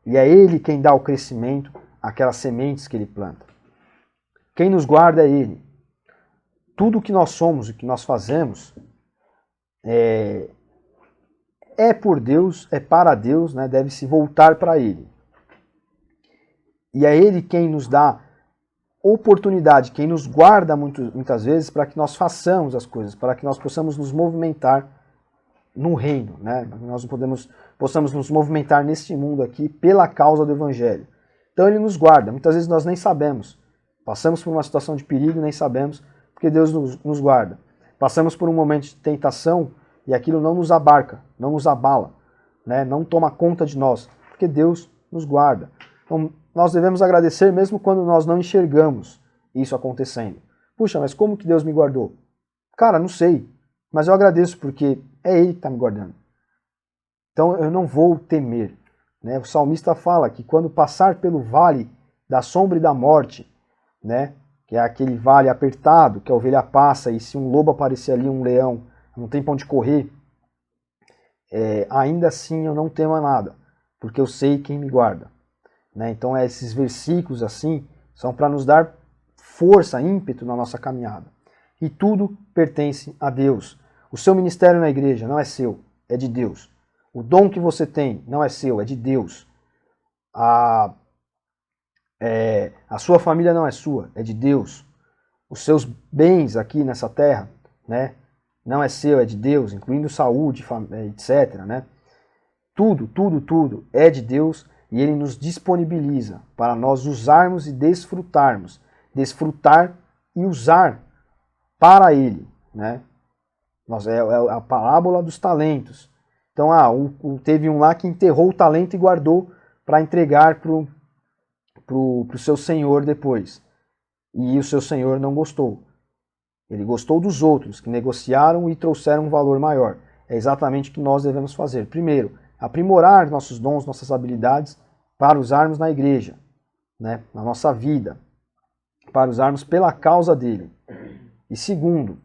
E é Ele quem dá o crescimento àquelas sementes que Ele planta. Quem nos guarda é Ele. Tudo o que nós somos, o que nós fazemos, é por Deus, é para Deus, né? Deve se voltar para Ele. E é Ele quem nos dá oportunidade, quem nos guarda muitas vezes para que nós façamos as coisas, para que nós possamos nos movimentar no reino, né? Nós possamos nos movimentar neste mundo aqui pela causa do Evangelho. Então Ele nos guarda, muitas vezes nós nem sabemos. Passamos por uma situação de perigo e nem sabemos, porque Deus nos guarda. Passamos por um momento de tentação e aquilo não nos abarca, não nos abala, né? Não toma conta de nós, porque Deus nos guarda. Então, nós devemos agradecer mesmo quando nós não enxergamos isso acontecendo. Puxa, mas como que Deus me guardou? Cara, não sei, mas eu agradeço porque é Ele que está me guardando. Então eu não vou temer. Né? O salmista fala que quando passar pelo vale da sombra e da morte, né, que é aquele vale apertado, que a ovelha passa e se um lobo aparecer ali, um leão, não tem pra onde correr, ainda assim eu não temo nada, porque eu sei quem me guarda. Né? Então esses versículos assim são para nos dar força, ímpeto na nossa caminhada. E tudo pertence a Deus. O seu ministério na igreja não é seu, é de Deus. O dom que você tem não é seu, é de Deus. A sua família não é sua, é de Deus. Os seus bens aqui nessa terra, né, não é seu, é de Deus, incluindo saúde, etc. Né? Tudo, tudo, tudo é de Deus. E Ele nos disponibiliza para nós usarmos e desfrutarmos. Desfrutar e usar para Ele. Né? É a parábola dos talentos. Então, teve um lá que enterrou o talento e guardou para entregar para o seu senhor depois. E o seu senhor não gostou. Ele gostou dos outros, que negociaram e trouxeram um valor maior. É exatamente o que nós devemos fazer. Primeiro, aprimorar nossos dons, nossas habilidades para usarmos na igreja, né, na nossa vida, para usarmos pela causa dele. E segundo,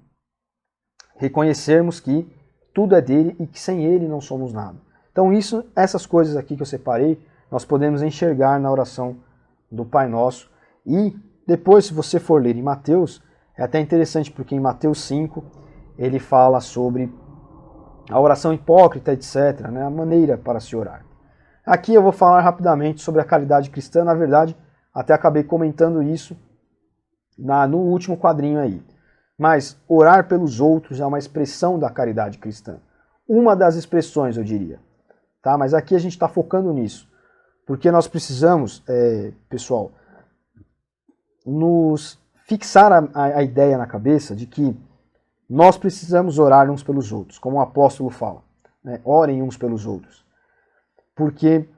reconhecermos que tudo é dele e que sem ele não somos nada. Então essas coisas aqui que eu separei, nós podemos enxergar na oração do Pai Nosso. E depois, se você for ler em Mateus, é até interessante porque em Mateus 5 ele fala sobre a oração hipócrita, etc., né, a maneira para se orar. Aqui eu vou falar rapidamente sobre a caridade cristã. Na verdade, até acabei comentando isso no último quadrinho aí. Mas orar pelos outros é uma expressão da caridade cristã. Uma das expressões, eu diria. Tá? Mas aqui a gente está focando nisso. Porque nós precisamos, pessoal, nos fixar a ideia na cabeça de que nós precisamos orar uns pelos outros, como o apóstolo fala. né? Orem uns pelos outros. Porque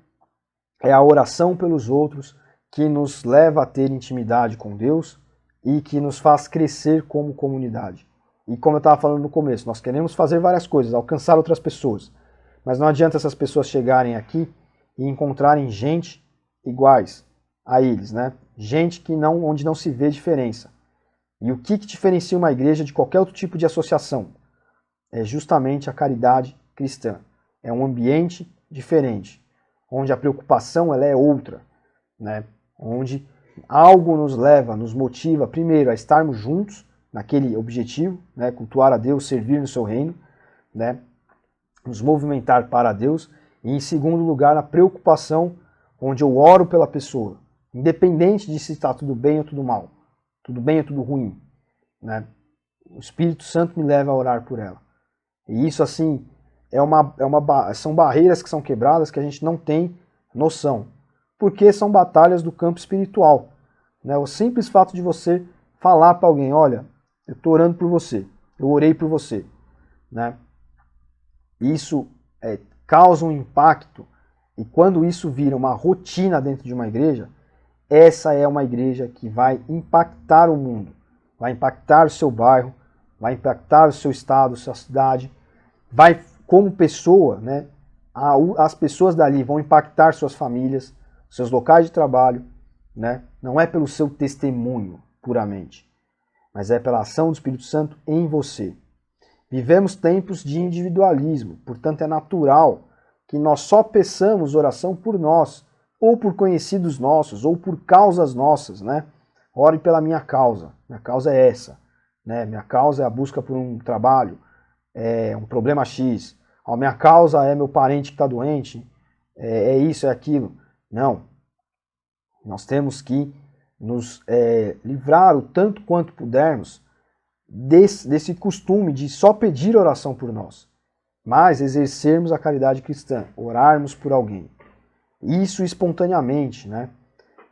é a oração pelos outros que nos leva a ter intimidade com Deus e que nos faz crescer como comunidade. E como eu estava falando no começo, nós queremos fazer várias coisas, alcançar outras pessoas. Mas não adianta essas pessoas chegarem aqui e encontrarem gente iguais a eles, né? Gente que onde não se vê diferença. E o que diferencia uma igreja de qualquer outro tipo de associação? É justamente a caridade cristã. É um ambiente diferente, onde a preocupação ela é outra, né? Onde algo nos leva, nos motiva, primeiro, a estarmos juntos naquele objetivo, né? Cultuar a Deus, servir no seu reino, né? Nos movimentar para Deus. E em segundo lugar, a preocupação, onde eu oro pela pessoa, independente de se está tudo bem ou tudo mal, tudo bem ou tudo ruim, né? O Espírito Santo me leva a orar por ela. E isso, assim, são barreiras que são quebradas que a gente não tem noção. Porque são batalhas do campo espiritual, né? O simples fato de você falar para alguém, olha, eu estou orando por você, eu orei por você, né? Isso causa um impacto, e quando isso vira uma rotina dentro de uma igreja, essa é uma igreja que vai impactar o mundo, vai impactar o seu bairro, vai impactar o seu estado, sua cidade, vai, como pessoa, né, as pessoas dali vão impactar suas famílias, seus locais de trabalho, né, não é pelo seu testemunho puramente, mas é pela ação do Espírito Santo em você. Vivemos tempos de individualismo, portanto é natural que nós só peçamos oração por nós, ou por conhecidos nossos, ou por causas nossas, né? Ore pela minha causa é essa, né? Minha causa é a busca por um trabalho, é um problema X. A minha causa é meu parente que está doente, é isso, é aquilo. Não. Nós temos que nos livrar o tanto quanto pudermos desse costume de só pedir oração por nós, mas exercermos a caridade cristã, orarmos por alguém. Isso espontaneamente, né?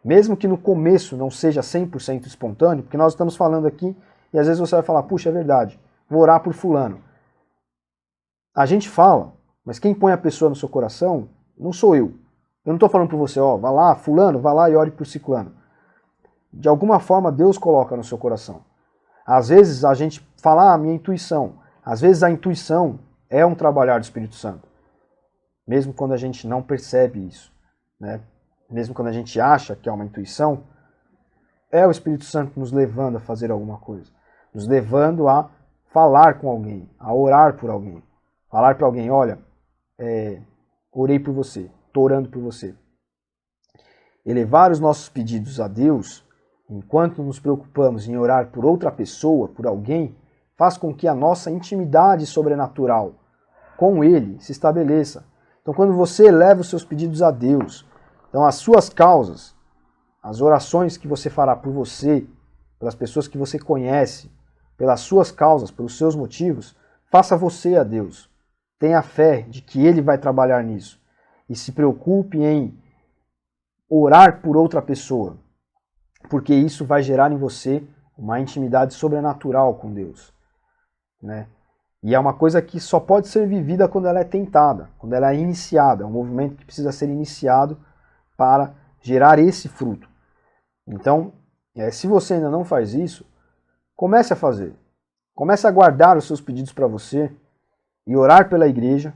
Mesmo que no começo não seja 100% espontâneo, porque nós estamos falando aqui e às vezes você vai falar, puxa, é verdade, vou orar por fulano. A gente fala, mas quem põe a pessoa no seu coração não sou eu. Eu não estou falando por você, ó, vá lá, fulano, vá lá e ore por ciclano. De alguma forma Deus coloca no seu coração. Às vezes a gente fala, minha intuição. Às vezes a intuição é um trabalhar do Espírito Santo. Mesmo quando a gente não percebe isso, né? Mesmo quando a gente acha que é uma intuição, é o Espírito Santo nos levando a fazer alguma coisa. Nos levando a falar com alguém, a orar por alguém. Falar para alguém, olha, orei por você, estou orando por você. Elevar os nossos pedidos a Deus, enquanto nos preocupamos em orar por outra pessoa, por alguém, faz com que a nossa intimidade sobrenatural com Ele se estabeleça. Então, quando você eleva os seus pedidos a Deus, então as suas causas, as orações que você fará por você, pelas pessoas que você conhece, pelas suas causas, pelos seus motivos, faça você a Deus. Tenha fé de que Ele vai trabalhar nisso. E se preocupe em orar por outra pessoa, porque isso vai gerar em você uma intimidade sobrenatural com Deus, né? E é uma coisa que só pode ser vivida quando ela é tentada, quando ela é iniciada. É um movimento que precisa ser iniciado para gerar esse fruto. Então, se você ainda não faz isso, comece a fazer. Comece a guardar os seus pedidos para você e orar pela igreja.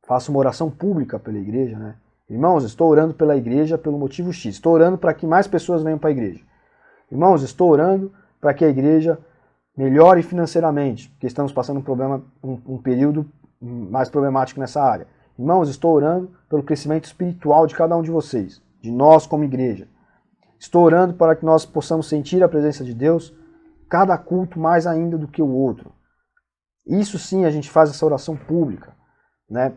Faça uma oração pública pela igreja, né? Irmãos, estou orando pela igreja pelo motivo X. Estou orando para que mais pessoas venham para a igreja. Irmãos, estou orando para que a igreja melhore financeiramente, porque estamos passando um período mais problemático nessa área. Irmãos, estou orando pelo crescimento espiritual de cada um de vocês, de nós como igreja. Estou orando para que nós possamos sentir a presença de Deus, cada culto mais ainda do que o outro. Isso sim a gente faz essa oração pública, né?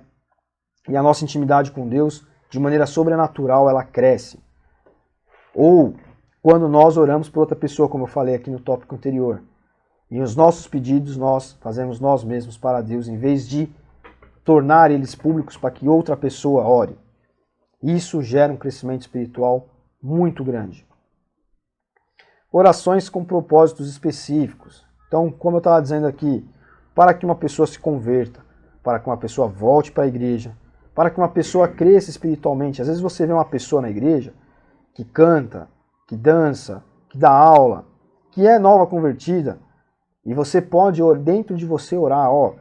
E a nossa intimidade com Deus, de maneira sobrenatural, ela cresce. Ou quando nós oramos por outra pessoa, como eu falei aqui no tópico anterior. E os nossos pedidos nós fazemos nós mesmos para Deus, em vez de tornar eles públicos para que outra pessoa ore. Isso gera um crescimento espiritual muito grande. Orações com propósitos específicos. Então, como eu estava dizendo aqui, para que uma pessoa se converta, para que uma pessoa volte para a igreja, para que uma pessoa cresça espiritualmente. Às vezes você vê uma pessoa na igreja que canta, que dança, que dá aula, que é nova convertida, e você pode, dentro de você, orar, ó,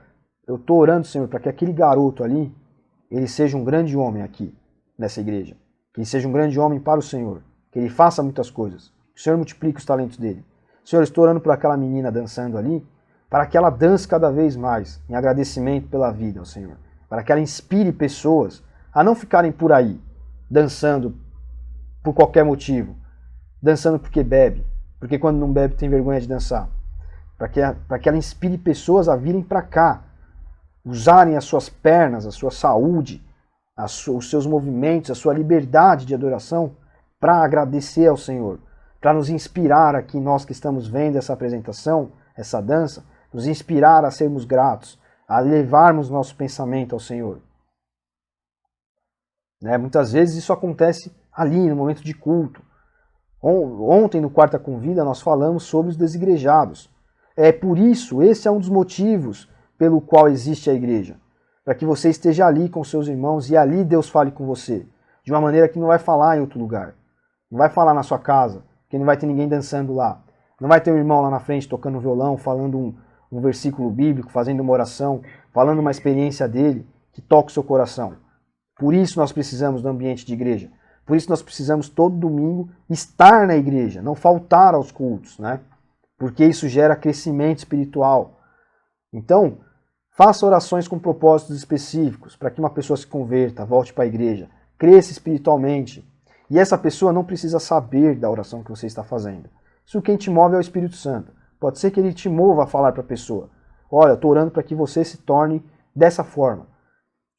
eu estou orando, Senhor, para que aquele garoto ali, ele seja um grande homem aqui, nessa igreja. Que ele seja um grande homem para o Senhor. Que ele faça muitas coisas. Que o Senhor multiplique os talentos dele. Senhor, eu estou orando por aquela menina dançando ali, para que ela dance cada vez mais, em agradecimento pela vida ao Senhor. Para que ela inspire pessoas a não ficarem por aí, dançando por qualquer motivo. Dançando porque bebe. Porque quando não bebe tem vergonha de dançar. Para que ela inspire pessoas a virem para cá, usarem as suas pernas, a sua saúde, os seus movimentos, a sua liberdade de adoração para agradecer ao Senhor, para nos inspirar aqui, nós que estamos vendo essa apresentação, essa dança, nos inspirar a sermos gratos, a levarmos nosso pensamento ao Senhor. Né? Muitas vezes isso acontece ali, no momento de culto. Ontem, no Quarta Convida, nós falamos sobre os desigrejados. É por isso, esse é um dos motivos pelo qual existe a igreja. Para que você esteja ali com seus irmãos e ali Deus fale com você. De uma maneira que não vai falar em outro lugar. Não vai falar na sua casa, que não vai ter ninguém dançando lá. Não vai ter um irmão lá na frente tocando violão, falando um versículo bíblico, fazendo uma oração, falando uma experiência dele que toca o seu coração. Por isso nós precisamos do ambiente de igreja. Por isso nós precisamos todo domingo estar na igreja, não faltar aos cultos, né? Porque isso gera crescimento espiritual. Então, faça orações com propósitos específicos para que uma pessoa se converta, volte para a igreja, cresça espiritualmente. E essa pessoa não precisa saber da oração que você está fazendo. Isso quem te move é o Espírito Santo. Pode ser que ele te mova a falar para a pessoa. Olha, eu estou orando para que você se torne dessa forma.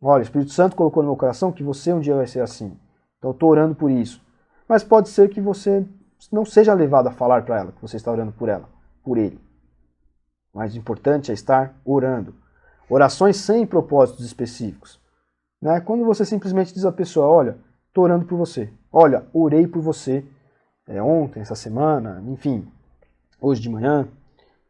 Olha, o Espírito Santo colocou no meu coração que você um dia vai ser assim. Então eu estou orando por isso. Mas pode ser que você não seja levado a falar para ela que você está orando por ela, por ele. O mais importante é estar orando. Orações sem propósitos específicos. Né? Quando você simplesmente diz à pessoa, olha, estou orando por você. Olha, orei por você ontem, essa semana, enfim, hoje de manhã,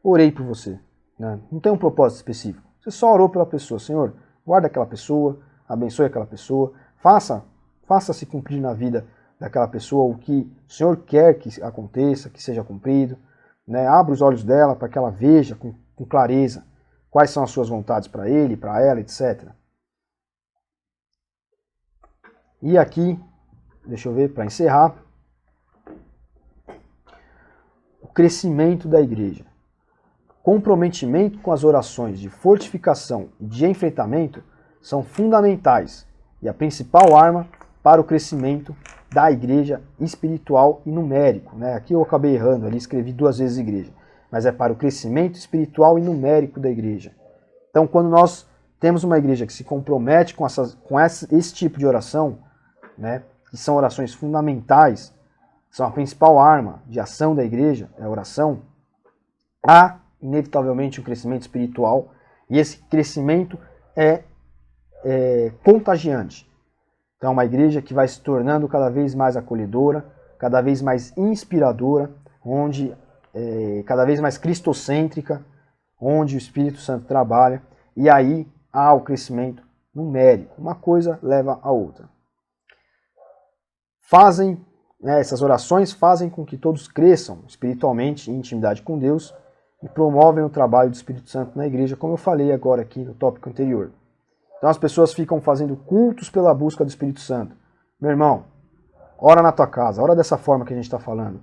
orei por você. Né? Não tem um propósito específico. Você só orou pela pessoa. Senhor, guarda aquela pessoa, abençoe aquela pessoa, faça-se cumprir na vida daquela pessoa o que o Senhor quer que aconteça, que seja cumprido. Né? Abra os olhos dela para que ela veja com clareza quais são as suas vontades para ele, para ela, etc. E aqui, deixa eu ver, para encerrar, o crescimento da igreja. Comprometimento com as orações de fortificação e de enfrentamento são fundamentais e a principal arma para o crescimento da igreja espiritual e numérico. Né? Aqui eu acabei errando, ali escrevi 2 vezes igreja, mas é para o crescimento espiritual e numérico da igreja. Então, quando nós temos uma igreja que se compromete com esse tipo de oração, né, que são orações fundamentais, são a principal arma de ação da igreja, é a oração, há inevitavelmente um crescimento espiritual, e esse crescimento é contagiante. Então é uma igreja que vai se tornando cada vez mais acolhedora, cada vez mais inspiradora, onde cada vez mais cristocêntrica, onde o Espírito Santo trabalha, e aí há o crescimento numérico. Uma coisa leva a outra. Essas orações fazem com que todos cresçam espiritualmente em intimidade com Deus e promovem o trabalho do Espírito Santo na igreja, como eu falei agora aqui no tópico anterior. Então as pessoas ficam fazendo cultos pela busca do Espírito Santo. Meu irmão, ora na tua casa, ora dessa forma que a gente está falando.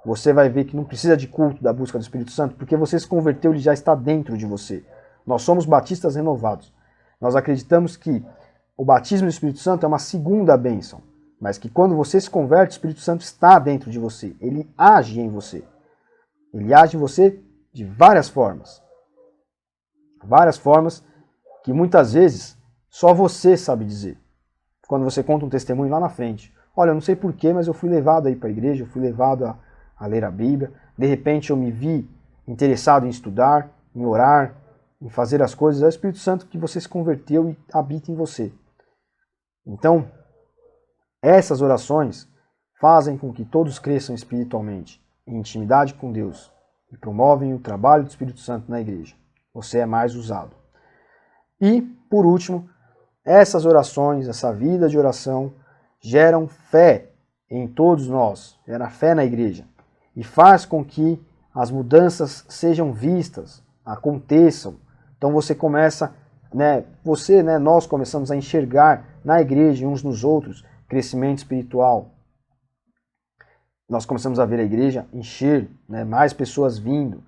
Você vai ver que não precisa de culto da busca do Espírito Santo, porque você se converteu, ele já está dentro de você. Nós somos batistas renovados. Nós acreditamos que o batismo do Espírito Santo é uma segunda bênção, mas que quando você se converte, o Espírito Santo está dentro de você. Ele age em você. Ele age em você de várias formas. Várias formas que muitas vezes só você sabe dizer. Quando você conta um testemunho lá na frente. Olha, eu não sei porquê, mas eu fui levado aí para a igreja, eu fui levado a ler a Bíblia. De repente eu me vi interessado em estudar, em orar, em fazer as coisas. É o Espírito Santo que você se converteu e habita em você. Então, essas orações fazem com que todos cresçam espiritualmente, em intimidade com Deus, e promovem o trabalho do Espírito Santo na igreja. Você é mais usado. E, por último, essas orações, essa vida de oração, geram fé em todos nós, gera fé na igreja e faz com que as mudanças sejam vistas, aconteçam. Então você começa, nós começamos a enxergar na igreja, uns nos outros, crescimento espiritual. Nós começamos a ver a igreja encher, mais pessoas vindo.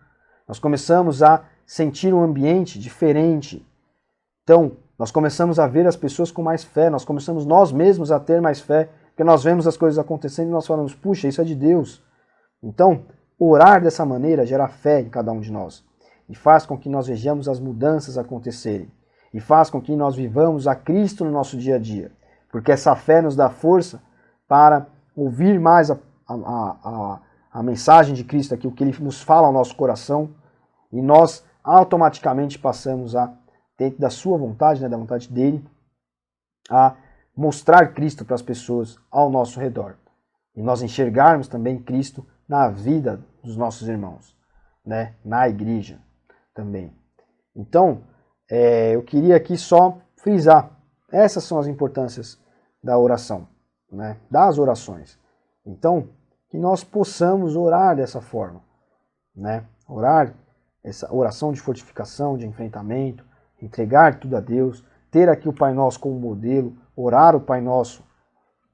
Nós começamos a sentir um ambiente diferente. Então, nós começamos a ver as pessoas com mais fé, nós começamos nós mesmos a ter mais fé, porque nós vemos as coisas acontecendo e nós falamos, puxa, isso é de Deus. Então, orar dessa maneira gera fé em cada um de nós e faz com que nós vejamos as mudanças acontecerem e faz com que nós vivamos a Cristo no nosso dia a dia, porque essa fé nos dá força para ouvir mais a mensagem de Cristo, aqui, o que Ele nos fala ao nosso coração, e nós automaticamente passamos a, dentro da sua vontade, da vontade dEle, a mostrar Cristo para as pessoas ao nosso redor. E nós enxergarmos também Cristo na vida dos nossos irmãos, na igreja também. Então, eu queria aqui só frisar, essas são as importâncias da oração, das orações. Então, que nós possamos orar dessa forma, orar, essa oração de fortificação, de enfrentamento, entregar tudo a Deus, ter aqui o Pai Nosso como modelo, orar o Pai Nosso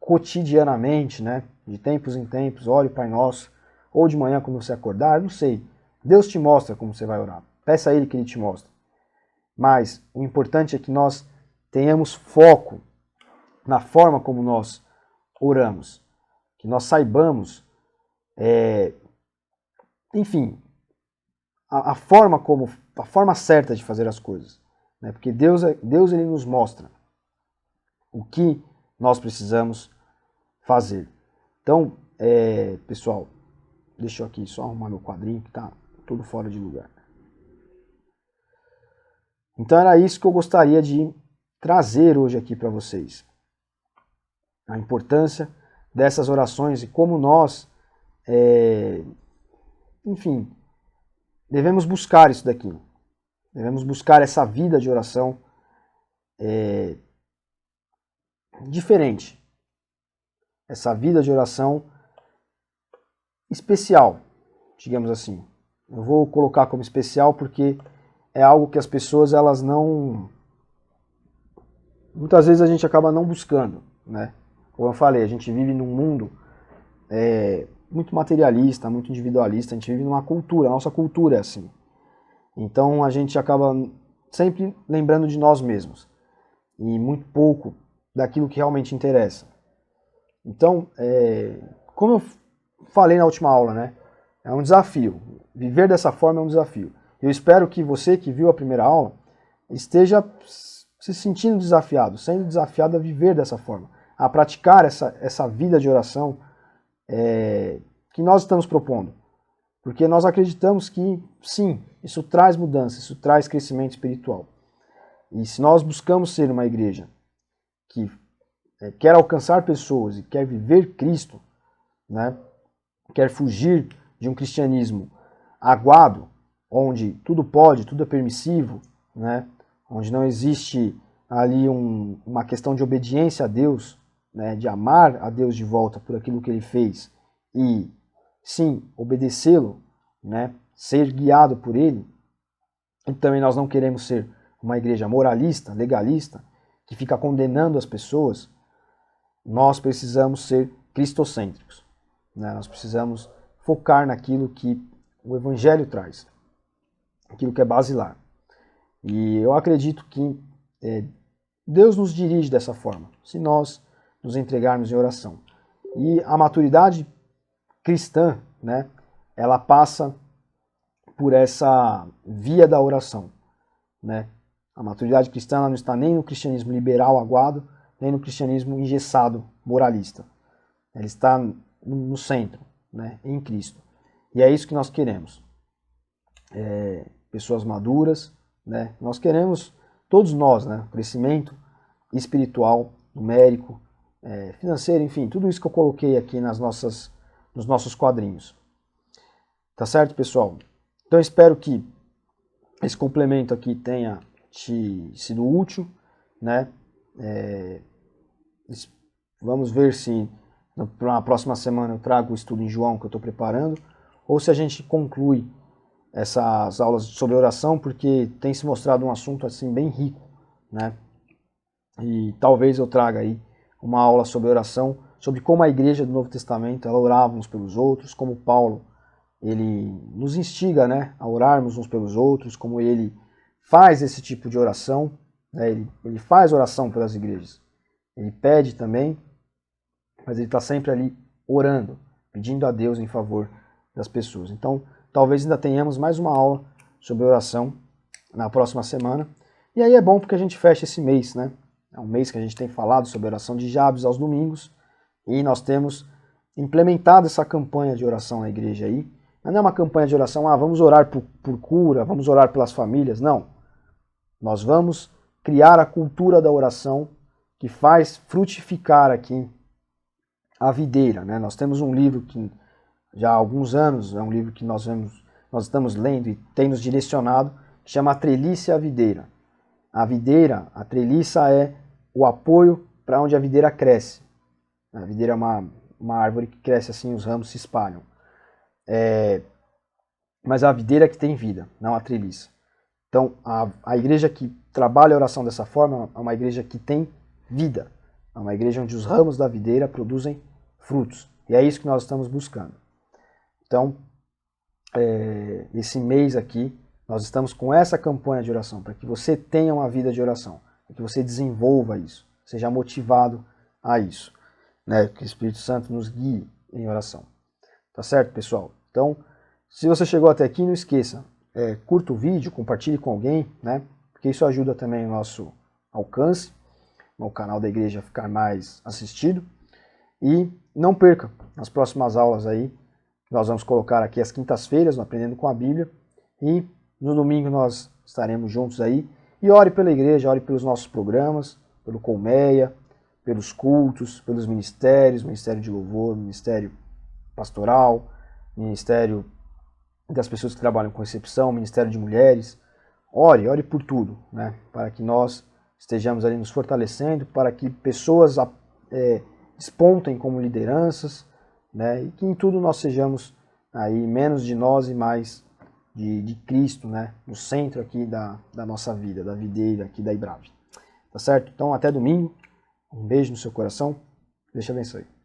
cotidianamente, de tempos em tempos, ore o Pai Nosso, ou de manhã quando você acordar, não sei. Deus te mostra como você vai orar. Peça a Ele que Ele te mostre. Mas o importante é que nós tenhamos foco na forma como nós oramos. Que nós saibamos, enfim, a forma certa de fazer as coisas. Porque Deus Ele nos mostra o que nós precisamos fazer. Então, pessoal, deixa eu aqui só arrumar meu quadrinho que está tudo fora de lugar. Então era isso que eu gostaria de trazer hoje aqui para vocês. A importância dessas orações e como nós, enfim, devemos buscar isso daqui. Devemos buscar essa vida de oração diferente. Essa vida de oração especial, digamos assim. Eu vou colocar como especial porque é algo que as pessoas, elas não... Muitas vezes a gente acaba não buscando, Como eu falei, a gente vive num mundo muito materialista, muito individualista, a gente vive numa cultura, a nossa cultura é assim. Então a gente acaba sempre lembrando de nós mesmos e muito pouco daquilo que realmente interessa. Então, como eu falei na última aula, é um desafio. Viver dessa forma é um desafio. Eu espero que você que viu a primeira aula esteja se sentindo desafiado, sendo desafiado a viver dessa forma, a praticar essa vida de oração que nós estamos propondo. Porque nós acreditamos que, sim, isso traz mudança, isso traz crescimento espiritual. E se nós buscamos ser uma igreja que quer alcançar pessoas e quer viver Cristo, quer fugir de um cristianismo aguado, onde tudo pode, tudo é permissivo, onde não existe ali uma questão de obediência a Deus, de amar a Deus de volta por aquilo que Ele fez e, sim, obedecê-lo, ser guiado por Ele. E também nós não queremos ser uma igreja moralista, legalista, que fica condenando as pessoas. Nós precisamos ser cristocêntricos. Nós precisamos focar naquilo que o Evangelho traz, aquilo que é basilar. E eu acredito que Deus nos dirige dessa forma, se nós nos entregarmos em oração. E a maturidade cristã, ela passa por essa via da oração. A maturidade cristã não está nem no cristianismo liberal aguado, nem no cristianismo engessado, moralista. Ela está no centro, em Cristo. E é isso que nós queremos. Pessoas maduras, nós queremos, todos nós, crescimento espiritual, numérico, financeiro, enfim, tudo isso que eu coloquei aqui nos nossos quadrinhos. Tá certo, pessoal? Então, espero que esse complemento aqui tenha sido útil, né? Vamos ver se na próxima semana eu trago o estudo em João que eu estou preparando, ou se a gente conclui essas aulas sobre oração, porque tem se mostrado um assunto assim bem rico, né? E talvez eu traga aí uma aula sobre oração, sobre como a igreja do Novo Testamento ela orava uns pelos outros, como Paulo ele nos instiga, né, a orarmos uns pelos outros, como ele faz esse tipo de oração, né? Ele faz oração pelas igrejas, ele pede também, mas ele está sempre ali orando, pedindo a Deus em favor das pessoas. Então, talvez ainda tenhamos mais uma aula sobre oração na próxima semana. E aí é bom porque a gente fecha esse mês, né? É um mês que a gente tem falado sobre oração de Jabes aos domingos e nós temos implementado essa campanha de oração na igreja aí. Mas não é uma campanha de oração, vamos orar por cura, vamos orar pelas famílias. Não. Nós vamos criar a cultura da oração que faz frutificar aqui a videira, né? Nós temos um livro que já há alguns anos, é um livro que nós estamos lendo e tem nos direcionado, que chama A Treliça e a Videira. A videira, a treliça é o apoio para onde a videira cresce. A videira é uma árvore que cresce assim, os ramos se espalham. Mas a videira é que tem vida, não a treliça. Então, a igreja que trabalha a oração dessa forma é uma igreja que tem vida. É uma igreja onde os ramos da videira produzem frutos. E é isso que nós estamos buscando. Então, esse mês aqui, nós estamos com essa campanha de oração, para que você tenha uma vida de oração, para que você desenvolva isso, seja motivado a isso, né? Que o Espírito Santo nos guie em oração. Tá certo, pessoal? Então, se você chegou até aqui, não esqueça, curta o vídeo, compartilhe com alguém, né? Porque isso ajuda também o nosso alcance, o canal da igreja ficar mais assistido. E não perca as próximas aulas aí, nós vamos colocar aqui às quintas-feiras, no Aprendendo com a Bíblia, e no domingo nós estaremos juntos aí. E ore pela igreja, ore pelos nossos programas, pelo Colmeia, pelos cultos, pelos ministérios, Ministério de Louvor, Ministério Pastoral, Ministério das pessoas que trabalham com recepção, Ministério de Mulheres. Ore por tudo, né? Para que nós estejamos ali nos fortalecendo, para que pessoas despontem como lideranças, né? E que em tudo nós sejamos aí menos de nós e mais de Cristo, né? No centro aqui da nossa vida, da videira aqui da Ibrave. Tá certo? Então até domingo. Um beijo no seu coração. Deus te abençoe.